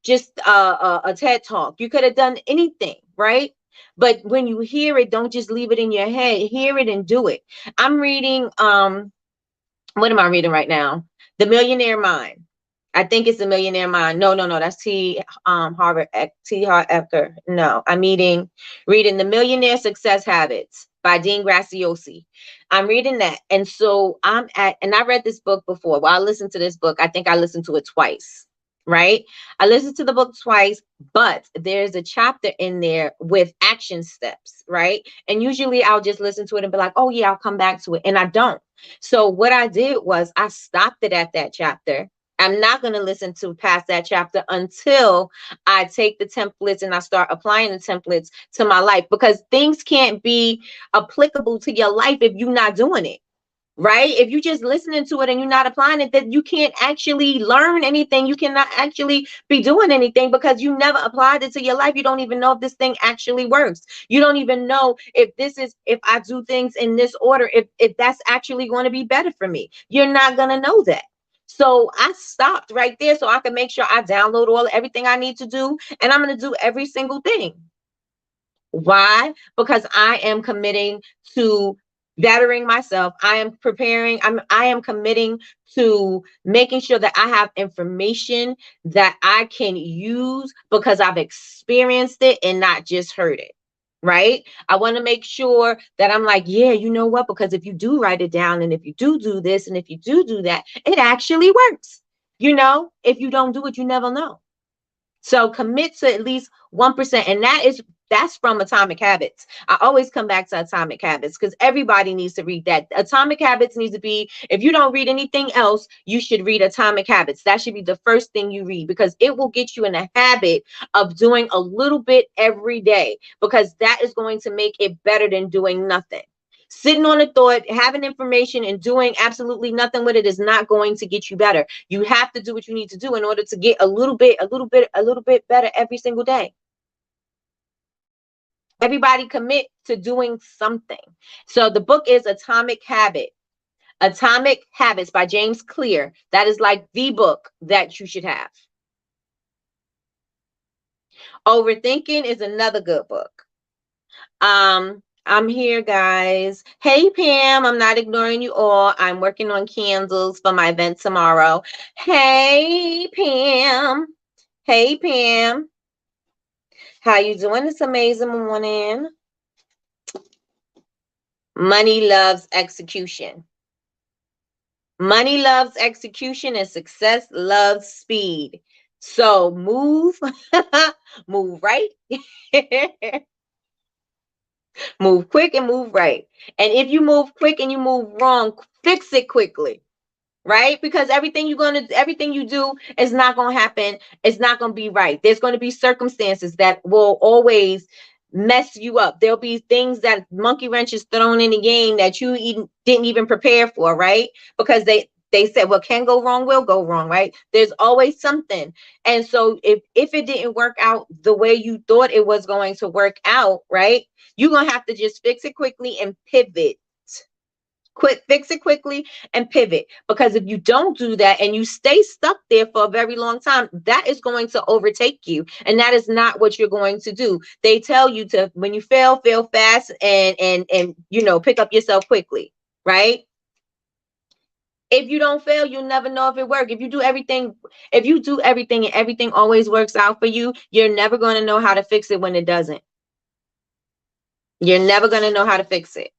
just a TED talk. You could have done anything, right? But when you hear it, don't just leave it in your head. Hear it and do it. I'm reading, what am I reading right now? The Millionaire Mind. I think it's The Millionaire Mind. No, that's T. Harv Eker. No, I'm reading The Millionaire Success Habits by Dean Graziosi. I'm reading that, and so and I read this book before. Well, I listened to this book. I think I listened to it twice. Right? I listened to the book twice, but there's a chapter in there with action steps, right? And usually I'll just listen to it and be like, oh yeah, I'll come back to it. And I don't. So what I did was I stopped it at that chapter. I'm not going to listen to past that chapter until I take the templates and I start applying the templates to my life, because things can't be applicable to your life if you're not doing it. Right? If you're just listening to it and you're not applying it, then you can't actually learn anything. You cannot actually be doing anything because you never applied it to your life. You don't even know if this thing actually works. You don't even know if I do things in this order, if that's actually going to be better for me. You're not going to know that. So I stopped right there so I can make sure I download everything I need to do. And I'm going to do every single thing. Why? Because I am committing to bettering myself. I am preparing. I am committing to making sure that I have information that I can use because I've experienced it and not just heard it. Right? I want to make sure that I'm like, yeah, you know what? Because if you do write it down and if you do this and if you do that, it actually works. If you don't do it, you never know. So commit to at least 1%. And that's from Atomic Habits. I always come back to Atomic Habits because everybody needs to read that. Atomic Habits needs to be, if you don't read anything else, you should read Atomic Habits. That should be the first thing you read because it will get you in a habit of doing a little bit every day, because that is going to make it better than doing nothing. Sitting on a thought, having information and doing absolutely nothing with it is not going to get you better. You have to do what you need to do in order to get a little bit better every single day. Everybody commit to doing something. So the book is Atomic Habit. Atomic Habits by James Clear. That is like the book that you should have. Overthinking is another good book. I'm here, guys. Hey, Pam. I'm not ignoring you all. I'm working on candles for my event tomorrow. Hey, Pam. Hey, Pam. How you doing this amazing morning? Money loves execution. Money loves execution and success loves speed. So move, move right, move quick and move right. And if you move quick and you move wrong, fix it quickly. Right? Because everything you do is not going to happen. It's not going to be right. There's going to be circumstances that will always mess you up. There'll be things that monkey wrenches thrown in the game that you didn't even prepare for, right? Because they said what can go wrong will go wrong, right? There's always something. And so if it didn't work out the way you thought it was going to work out, right? You're going to have to just fix it quickly and pivot. Fix it quickly and pivot, because if you don't do that and you stay stuck there for a very long time, that is going to overtake you, and that is not what you're going to do. They tell you to, when you fail fast and pick up yourself quickly, right? If you don't fail, you'll never know if it worked. If you do everything and everything always works out for you, you're never going to know how to fix it when it doesn't. You're never going to know how to fix it.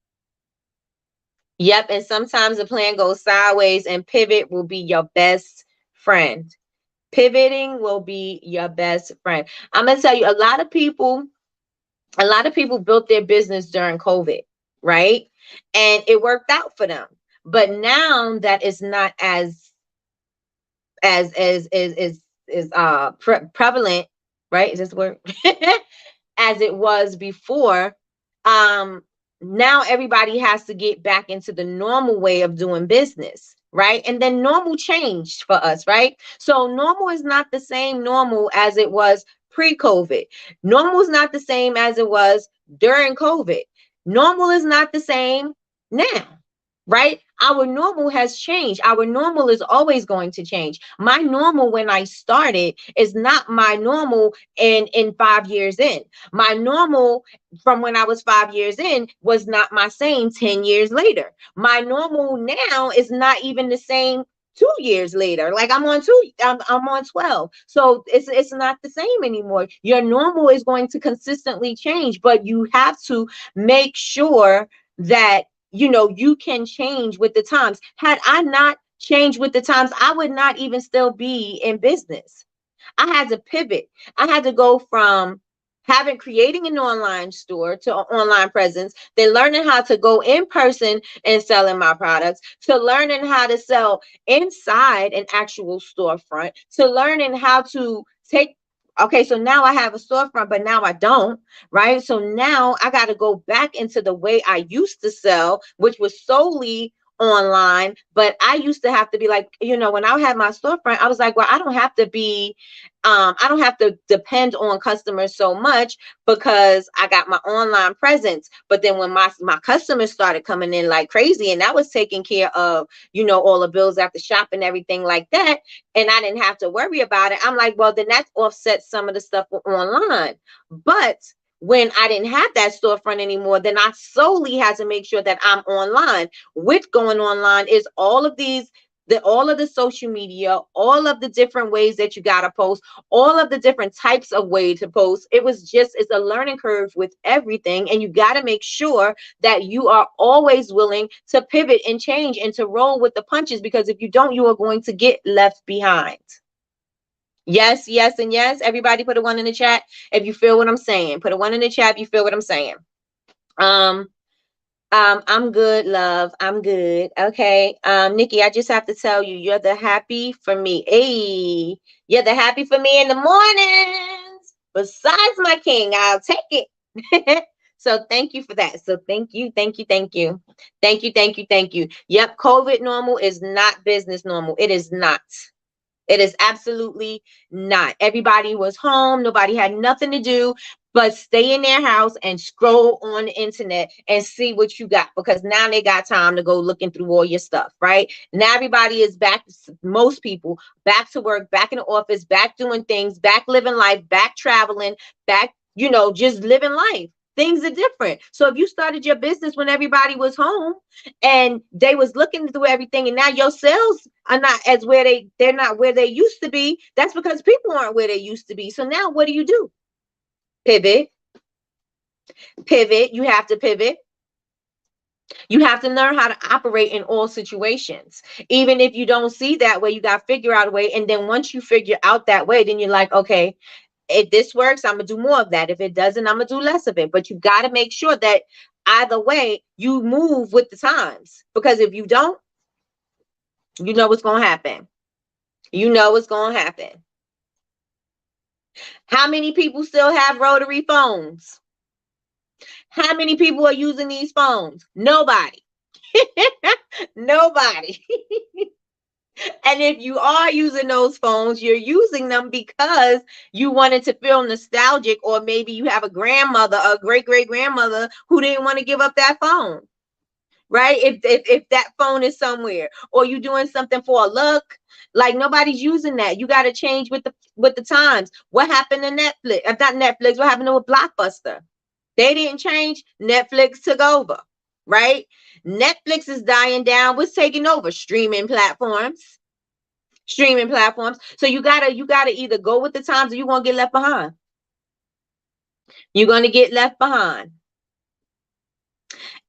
Yep, and sometimes the plan goes sideways, and pivot will be your best friend. Pivoting will be your best friend. I'm going to tell you, a lot of people built their business during COVID, right? And it worked out for them. But now that it's not as prevalent, right? Is this the word? As it was before, now everybody has to get back into the normal way of doing business, right? And then normal changed for us, right? So normal is not the same normal as it was pre-COVID. Normal is not the same as it was during COVID. Normal is not the same now, right? Our normal has changed. Our normal is always going to change. My normal when I started is not my normal in 5 years in. My normal from when I was 5 years in was not my same 10 years later. My normal now is not even the same 2 years later. Like I'm on 12. So it's not the same anymore. Your normal is going to consistently change, but you have to make sure that you can change with the times. Had I not changed with the times, I would not even still be in business. I had to pivot. I had to go from creating an online store to an online presence, then learning how to go in person and selling my products, to learning how to sell inside an actual storefront, to learning how to okay, so now I have a storefront, but now I don't, right? So now I got to go back into the way I used to sell, which was solely online. But I used to have to be like, when I had my storefront, I was like, well, I don't have to depend on customers so much because I got my online presence. But then when my customers started coming in like crazy, and that was taking care of, all the bills after shop and everything like that, and I didn't have to worry about it, I'm like, well, then that offsets some of the stuff online. But when I didn't have that storefront anymore, then I solely had to make sure that I'm online. With going online is all of the social media, all of the different ways that you got to post, all of the different types of ways to post. It's a learning curve with everything. And you got to make sure that you are always willing to pivot and change and to roll with the punches, because if you don't, you are going to get left behind. Yes, yes, and yes. Everybody put a 1 in the chat if you feel what I'm saying. Put a 1 in the chat if you feel what I'm saying. I'm good, love. I'm good. Okay. Nikki, I just have to tell you, you're the happy for me. Hey, you're the happy for me in the mornings. Besides my king, I'll take it. So thank you for that. So thank you. Thank you. Thank you. Thank you. Thank you. Thank you. Yep. COVID normal is not business normal. It is not. It is absolutely not. Everybody was home. Nobody had nothing to do. but stay in their house and scroll on the internet and see what you got, because now they got time to go looking through all your stuff, right? Now everybody is back, most people back to work, back in the office, back doing things, back living life, back traveling, back, just living life. Things are different. So if you started your business when everybody was home and they was looking through everything, and now your sales are not as they're not where they used to be, that's because people aren't where they used to be. So now what do? Pivot. You have to pivot. You have to learn how to operate in all situations. Even if you don't see that way, you got to figure out a way. And then once you figure out that way, then you're like, okay, if this works, I'm going to do more of that. If it doesn't, I'm going to do less of it. But you got to make sure that either way, you move with the times. Because if you don't, you know what's going to happen. You know what's going to happen. How many people still have rotary phones? How many people are using these phones? Nobody. Nobody. And if you are using those phones, you're using them because you wanted to feel nostalgic, or maybe you have a grandmother, a great grandmother who didn't want to give up that phone, right? If that phone is somewhere, or you doing something for a look, like nobody's using that. You got to change with the times. What happened to Netflix? Not Netflix. What happened to a Blockbuster? They didn't change. Netflix took over, right? Netflix is dying down. What's taking over? Streaming platforms. So you gotta either go with the times, or you're gonna get left behind. You're gonna get left behind.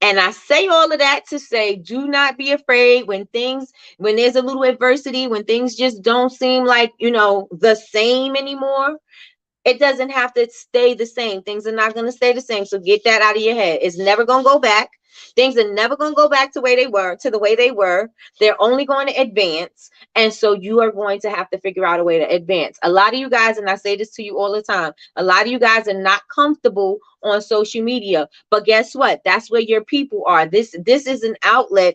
And I say all of that to say, do not be afraid when there's a little adversity, when things just don't seem like, the same anymore. It doesn't have to stay the same. Things are not going to stay the same. So get that out of your head. It's never going to go back. Things are never going to go back to the way they were. They're only going to advance. And so you are going to have to figure out a way to advance. A lot of you guys, and I say this to you all the time, a lot of you guys are not comfortable on social media. But guess what? That's where your people are. This is an outlet.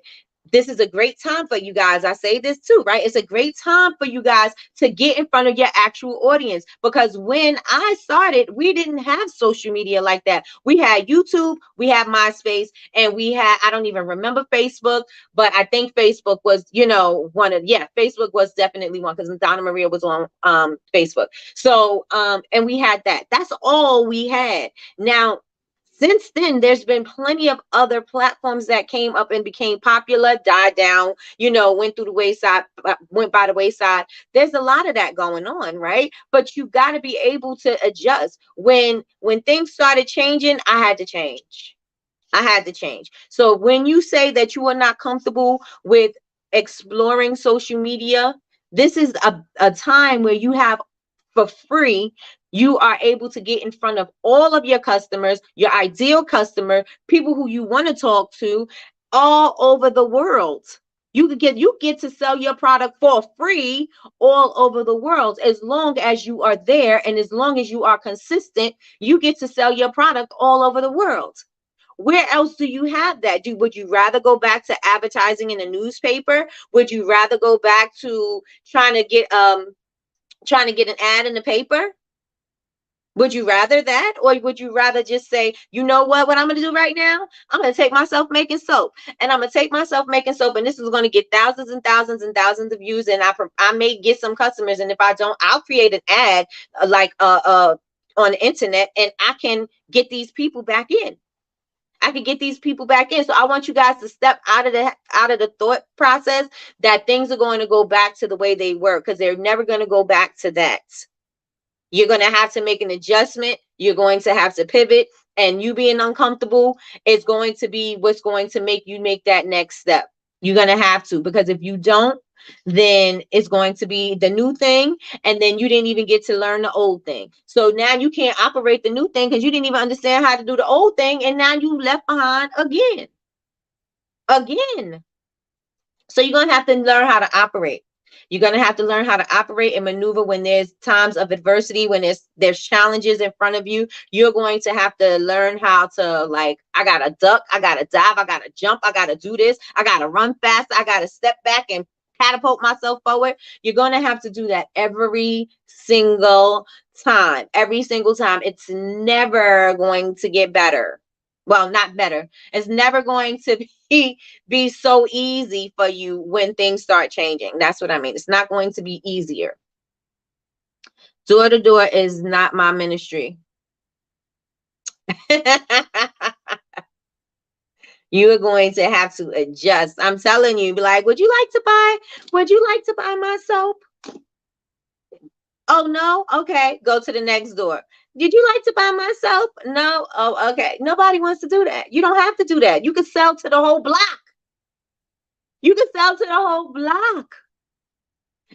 This is a great time for you guys. I say this too, right? It's a great time for you guys to get in front of your actual audience, because when I started, we didn't have social media like that. We had YouTube, we had MySpace, and I don't even remember Facebook, but I think Facebook was, Facebook was definitely one, because Donna Maria was on Facebook. So, and we had that. That's all we had. Now, since then, there's been plenty of other platforms that came up and became popular, died down, went through the wayside, went by the wayside. There's a lot of that going on, right? But you got to be able to adjust. When things started changing, I had to change. So when you say that you are not comfortable with exploring social media, this is a time where you have, for free, you are able to get in front of all of your customers, your ideal customer, people who you want to talk to all over the world. You get to sell your product for free all over the world. As long as you are there and as long as you are consistent, you get to sell your product all over the world. Where else do you have that? Would you rather go back to advertising in a newspaper? Would you rather go back to trying to get an ad in the paper? Would you rather that? Or would you rather just say, you know what I'm going to do right now? I'm going to take myself making soap, and I'm going to take myself making soap, and this is going to get thousands and thousands and thousands of views, and I may get some customers. And if I don't, I'll create an ad on the internet, and I can get these people back in. So I want you guys to step out of the thought process that things are going to go back to the way they were, because they're never going to go back to that. You're going to have to make an adjustment. You're going to have to pivot, and you being uncomfortable is going to be what's going to make you make that next step. You're going to have to, because if you don't, then it's going to be the new thing, and then you didn't even get to learn the old thing. So now you can't operate the new thing because you didn't even understand how to do the old thing, and now you left behind again. So you're going to have to learn how to operate. You're going to have to learn how to operate and maneuver when there's times of adversity, when there's challenges in front of you. You're going to have to learn how to, like, I got to duck, I got to dive, I got to jump, I got to do this, I got to run fast, I got to step back and catapult myself forward, you're going to have to do that every single time. Every single time. It's never going to get better. Well, not better. It's never going to be so easy for you when things start changing. That's what I mean. It's not going to be easier. Door to door is not my ministry. You are going to have to adjust. I'm telling you, be like, would you like to buy my soap? Oh, no? Okay. Go to the next door. Did you like to buy my soap? No? Oh, okay. Nobody wants to do that. You don't have to do that. You can sell to the whole block. You can sell to the whole block.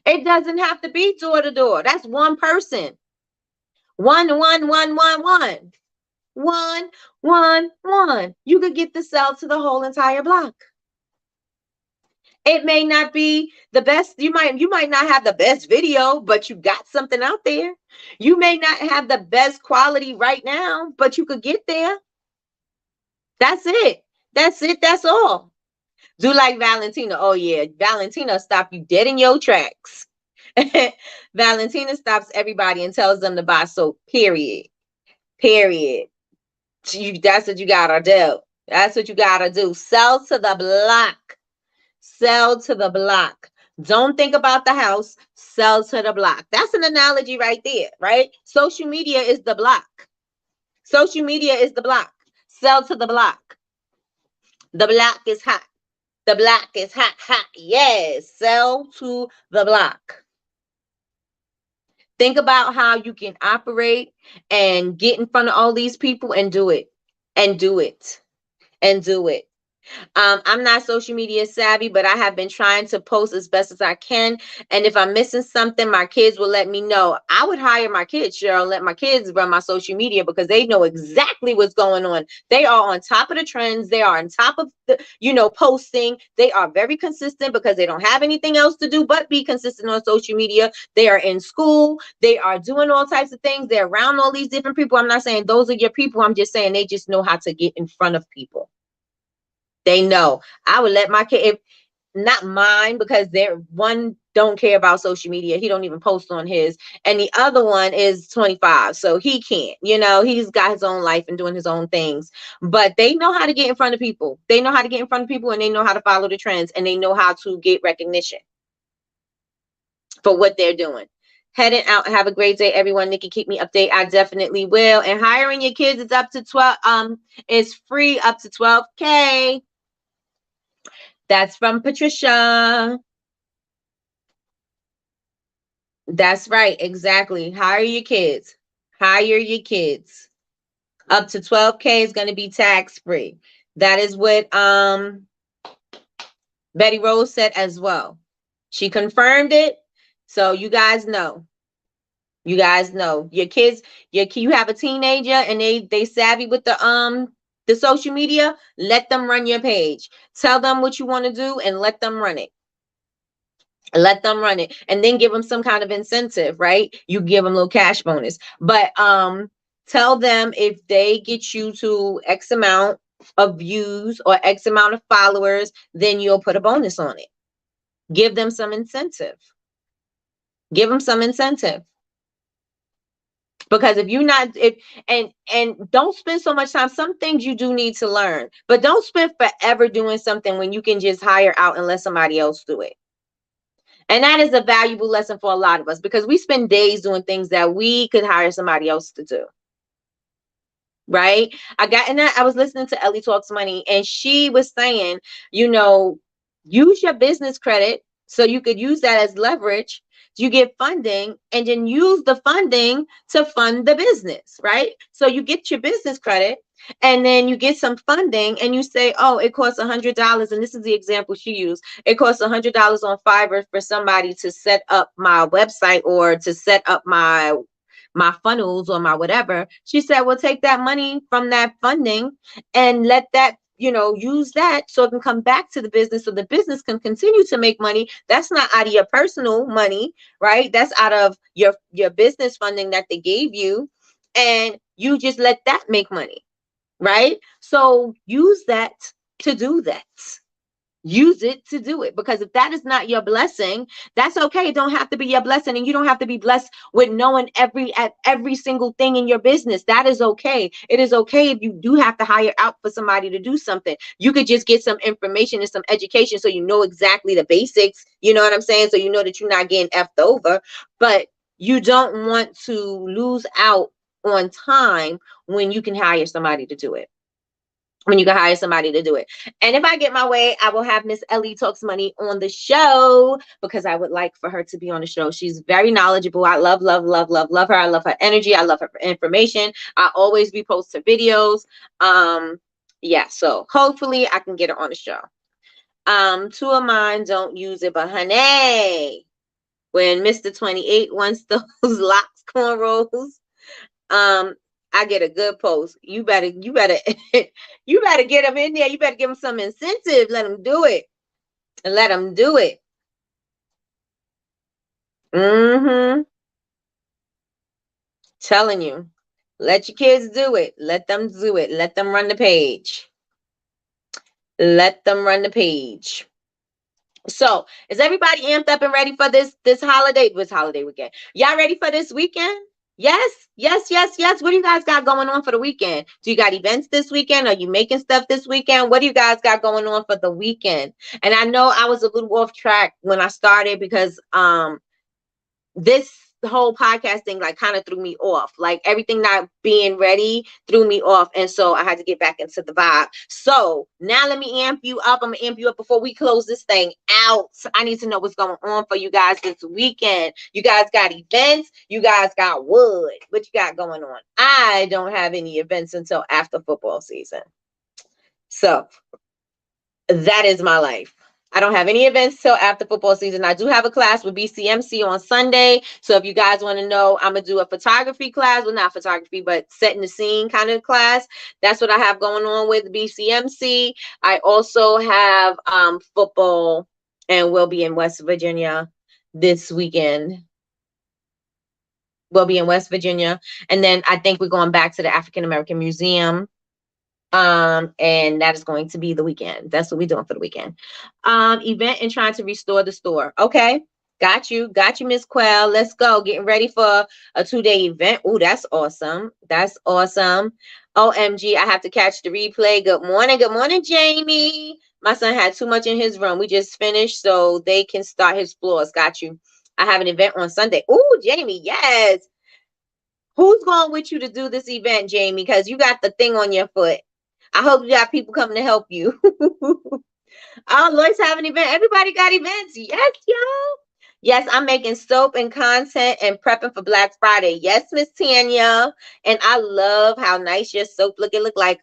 It doesn't have to be door to door. That's one person. One. You could get the sell to the whole entire block. It may not be the best. You might not have the best video, but you got something out there. You may not have the best quality right now, but you could get there. That's it. That's all. Do like Valentina. Oh yeah, Valentina stop you dead in your tracks. Valentina stops everybody and tells them to buy soap. Period. That's what you gotta do. That's what you gotta do. Sell to the block. Sell to the block. Don't think about the house. Sell to the block. That's an analogy right there, right? Social media is the block. Social media is the block. Sell to the block. The block is hot. The block is hot, hot. Yes. Sell to the block. Think about how you can operate and get in front of all these people and do it. And do it. And do it. I'm not social media savvy, but I have been trying to post as best as I can. And if I'm missing something, my kids will let me know. I would hire my kids, Cheryl, let my kids run my social media because they know exactly what's going on. They are on top of the trends. They are on top of the, posting. They are very consistent because they don't have anything else to do but be consistent on social media. They are in school. They are doing all types of things. They're around all these different people. I'm not saying those are your people. I'm just saying they just know how to get in front of people. They know. I would let my kid, if not mine, because they're one don't care about social media. He don't even post on his. And the other one is 25. So he can't, he's got his own life and doing his own things. But they know how to get in front of people. They know how to get in front of people and they know how to follow the trends and they know how to get recognition for what they're doing. Heading out. Have a great day, everyone. Nikki, keep me updated. I definitely will. And hiring your kids is up to 12. It's free up to 12K. That's from Patricia. That's right. Exactly. Hire your kids. Hire your kids. Up to 12K is going to be tax free. That is what Betty Rose said as well. She confirmed it. So you guys know. You guys know. Your kids, you have a teenager and they savvy with the social media, let them run your page. Tell them what you want to do and let them run it. Let them run it and then give them some kind of incentive, right? You give them a little cash bonus. But tell them if they get you to X amount of views or X amount of followers, then you'll put a bonus on it. Give them some incentive. Give them some incentive. Because if you're not, and don't spend so much time. Some things you do need to learn, but don't spend forever doing something when you can just hire out and let somebody else do it. And that is a valuable lesson for a lot of us because we spend days doing things that we could hire somebody else to do. Right? I was listening to Ellie Talks Money and she was saying, use your business credit so you could use that as leverage. You get funding and then use the funding to fund the business, right? So you get your business credit and then you get some funding and you say, oh, it costs $100. And this is the example she used. It costs $100 on Fiverr for somebody to set up my website or to set up my funnels or my whatever. She said, well, take that money from that funding and let that use that so it can come back to the business so the business can continue to make money. That's not out of your personal money, right? That's out of your business funding that they gave you. And you just let that make money, right? So use that to do that. use it to do it, because if that is not your blessing, that's okay. It don't have to be your blessing, and you don't have to be blessed with knowing every single thing in your business. That is okay. It is okay if you do have to hire out for somebody to do something. You could just get some information and some education so you know exactly the basics, you know what I'm saying, so you know that you're not getting effed over. But you don't want to lose out on time when you can hire somebody to do it. When you can hire somebody to do it. And if I get my way, I will have Miss Ellie Talks Money on the show, because I would like for her to be on the show. She's very knowledgeable. I love her. I love her energy. I love her information. I always repost her videos. Yeah, so hopefully I can get her on the show. Two of mine don't use it, but honey, when Mr. 28 wants those locks, cornrows, I get a good post. You better you better get them in there. You better give them some incentive. Let them do it. And let them do it. Telling you. Let your kids do it. Let them do it. Let them run the page. Let them run the page. So, is everybody amped up and ready for this holiday? This holiday weekend. Y'all ready for this weekend? Yes. What do you guys got going on for the weekend? Do you got events this weekend? Are you making stuff this weekend? What do you guys got going on for the weekend? And I know I was a little off track when I started, because this whole podcast thing like kind of threw me off. Like everything not being ready threw me off, and so I had to get back into the vibe. So now let me amp you up. I'm gonna amp you up before we close this thing out. I need to know what's going on for you guys this weekend. You guys got events? You guys got wood? What you got going on? I don't have any events until after football season, so that is my life. I don't have any events till after football season. I do have a class with BCMC on Sunday. So if you guys want to know, I'm going to do a photography class. Well, not photography, but setting the scene kind of class. That's what I have going on with BCMC. I also have football, and we'll be in West Virginia this weekend. We'll be in West Virginia. And then I think we're going back to the African American Museum. And that is going to be the weekend. That's what we're doing for the weekend. Event and trying to restore the store. Okay. Got you, Miss Quell. Let's go. Getting ready for a 2-day event. Oh, that's awesome. That's awesome. OMG, I have to catch the replay. Good morning, Jamie. My son had too much in his room. We just finished, so they can start his floors. Got you. I have an event on Sunday. Oh, Jamie, yes. Who's going with you to do this event, Jamie? Because you got the thing on your foot. I hope you got people coming to help you. Oh, Lloyd's having an event. Everybody got events. Yes, y'all. Yes, I'm making soap and content and prepping for Black Friday. Yes, Miss Tanya. And I love how nice your soap look. It looked like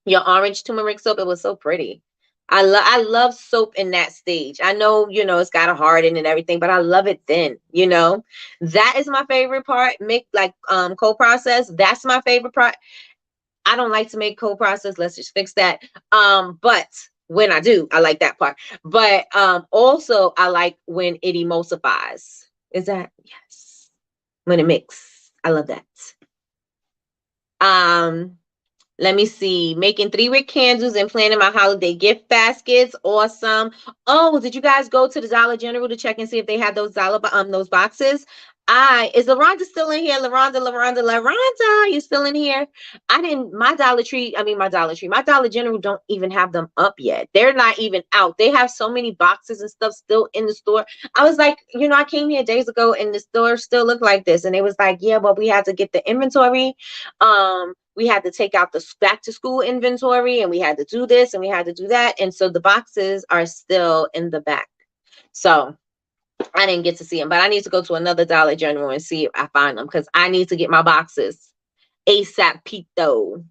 your orange turmeric soap. It was so pretty. I love soap in that stage. I know, it's got a harden and everything, but I love it thin, That is my favorite part. Make like cold process. That's my favorite part. I don't like to make cold process. Let's just fix that. But when I do, I like that part. But also I like when it emulsifies. Is that yes? When it mix. I love that. Let me see. Making 3-wick candles and planning my holiday gift baskets. Awesome. Oh, did you guys go to the Dollar General to check and see if they had those those boxes? Is LaRonda still in here? LaRonda, you still in here? My Dollar General don't even have them up yet. They're not even out. They have so many boxes and stuff still in the store. I was like, I came here days ago and the store still looked like this. And it was like, yeah, but we had to get the inventory. We had to take out the back to school inventory, and we had to do this and we had to do that. And so the boxes are still in the back. So I didn't get to see them, but I need to go to another Dollar General and see if I find them, because I need to get my boxes ASAP Pito.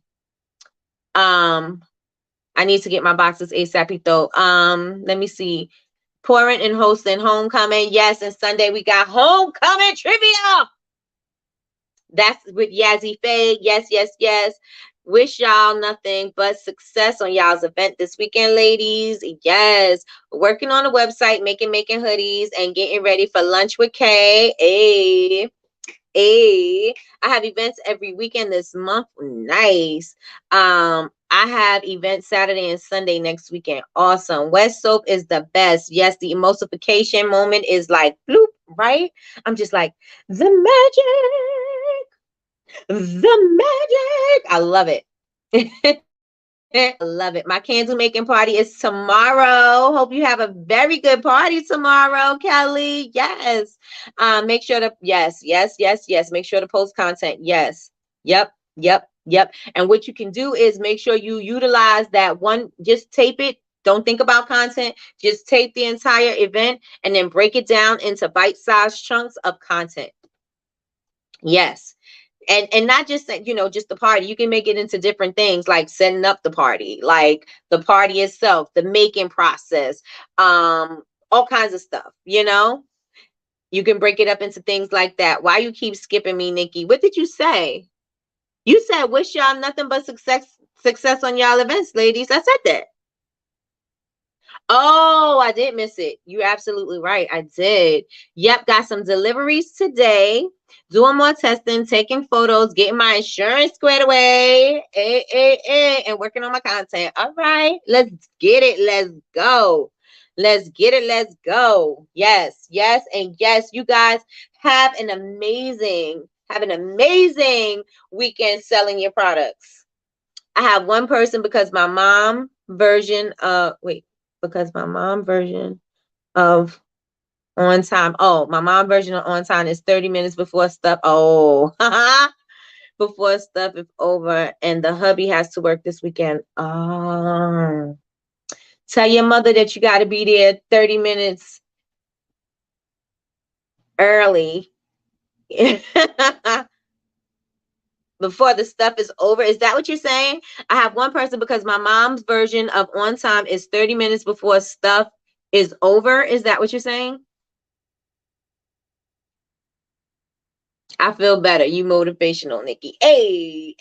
I need to get my boxes ASAP Pito. Let me see. Pouring and hosting homecoming. Yes, and Sunday we got homecoming trivia. That's with Yazzie Faye. Yes. Wish y'all nothing but success on y'all's event this weekend, ladies. Yes. Working on a website, making hoodies, and getting ready for lunch with Kay. I have events every weekend this month. Nice. I have events Saturday and Sunday next weekend. Awesome. West Soap is the best. Yes, the emulsification moment is like bloop, right? I'm just like, the magic. I love it. I love it. My candle making party is tomorrow. Hope you have a very good party tomorrow, Kelly. Yes. Make sure to yes. Make sure to post content. Yes. Yep. And what you can do is make sure you utilize that one, just tape it. Don't think about content. Just tape the entire event and then break it down into bite-sized chunks of content. Yes. And not just that, just the party. You can make it into different things, like setting up the party, like the party itself, the making process, all kinds of stuff. You can break it up into things like that. Why you keep skipping me, Nikki? What did you say? You said wish y'all nothing but success on y'all events, ladies. I said that. Oh, I did miss it. You're absolutely right. I did. Yep, got some deliveries today. Doing more testing, taking photos, getting my insurance squared away, and working on my content. All right, let's get it. Let's go. Let's get it. Let's go. Yes, and yes. You guys have an amazing weekend selling your products. I have one person because my mom version of because my mom version of on time. Oh, my mom version of on time is 30 minutes before stuff. Oh, before stuff is over, and the hubby has to work this weekend. Oh, tell your mother that you got to be there 30 minutes early before the stuff is over. Is that what you're saying? I have one person because my mom's version of on time is 30 minutes before stuff is over. Is that what you're saying? I feel better. You motivational, Nikki. Hey.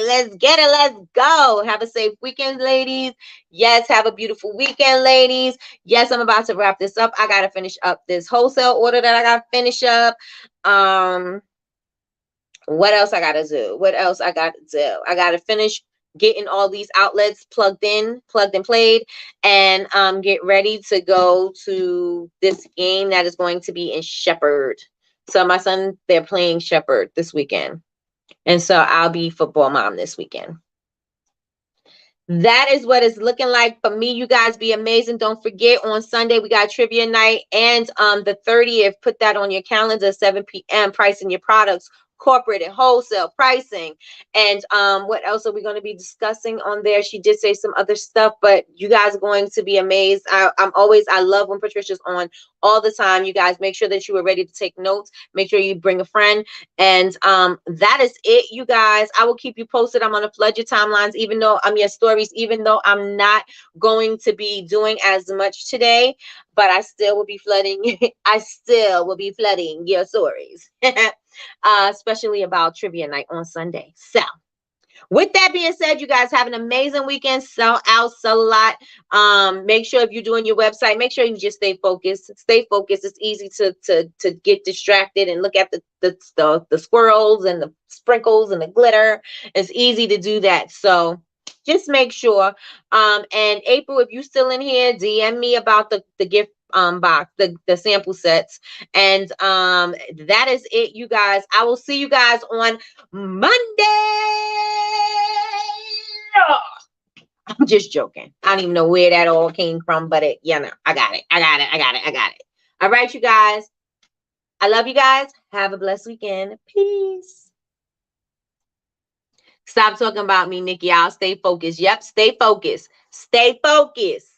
Let's get it. Let's go. Have a safe weekend, ladies. Yes, have a beautiful weekend, ladies. Yes, I'm about to wrap this up. I got to finish up this wholesale order that I got to finish up. What else I got to do? I got to finish getting all these outlets plugged and played, and get ready to go to this game that is going to be in Shepherd. So my son, they're playing Shepherd this weekend. And so I'll be football mom this weekend. That is what it's looking like for me. You guys be amazing. Don't forget, on Sunday we got trivia night, and the 30th, put that on your calendar, 7 p.m. pricing your products, corporate and wholesale pricing. And what else are we going to be discussing on there? She did say some other stuff, but you guys are going to be amazed. I love when Patricia's on all the time. You guys make sure that you are ready to take notes. Make sure you bring a friend. And that is it, you guys. I will keep you posted. I'm going to flood your timelines, even though I'm your stories, even though I'm not going to be doing as much today, but I still will be flooding. I still will be flooding your stories, especially about trivia night on Sunday. So with that being said, you guys have an amazing weekend. Sell out, sell a lot. Make sure if you're doing your website, make sure you just stay focused. Stay focused. It's easy to get distracted and look at the squirrels and the sprinkles and the glitter. It's easy to do that. So just make sure. And April, if you're still in here, DM me about the gift box, the sample sets. And that is it, you guys. I will see you guys on Monday. I'm just joking. I don't even know where that all came from, but I got it. All right, you guys. I love you guys. Have a blessed weekend. Peace. Stop talking about me, Nikki. I'll stay focused. Yep, stay focused. Stay focused.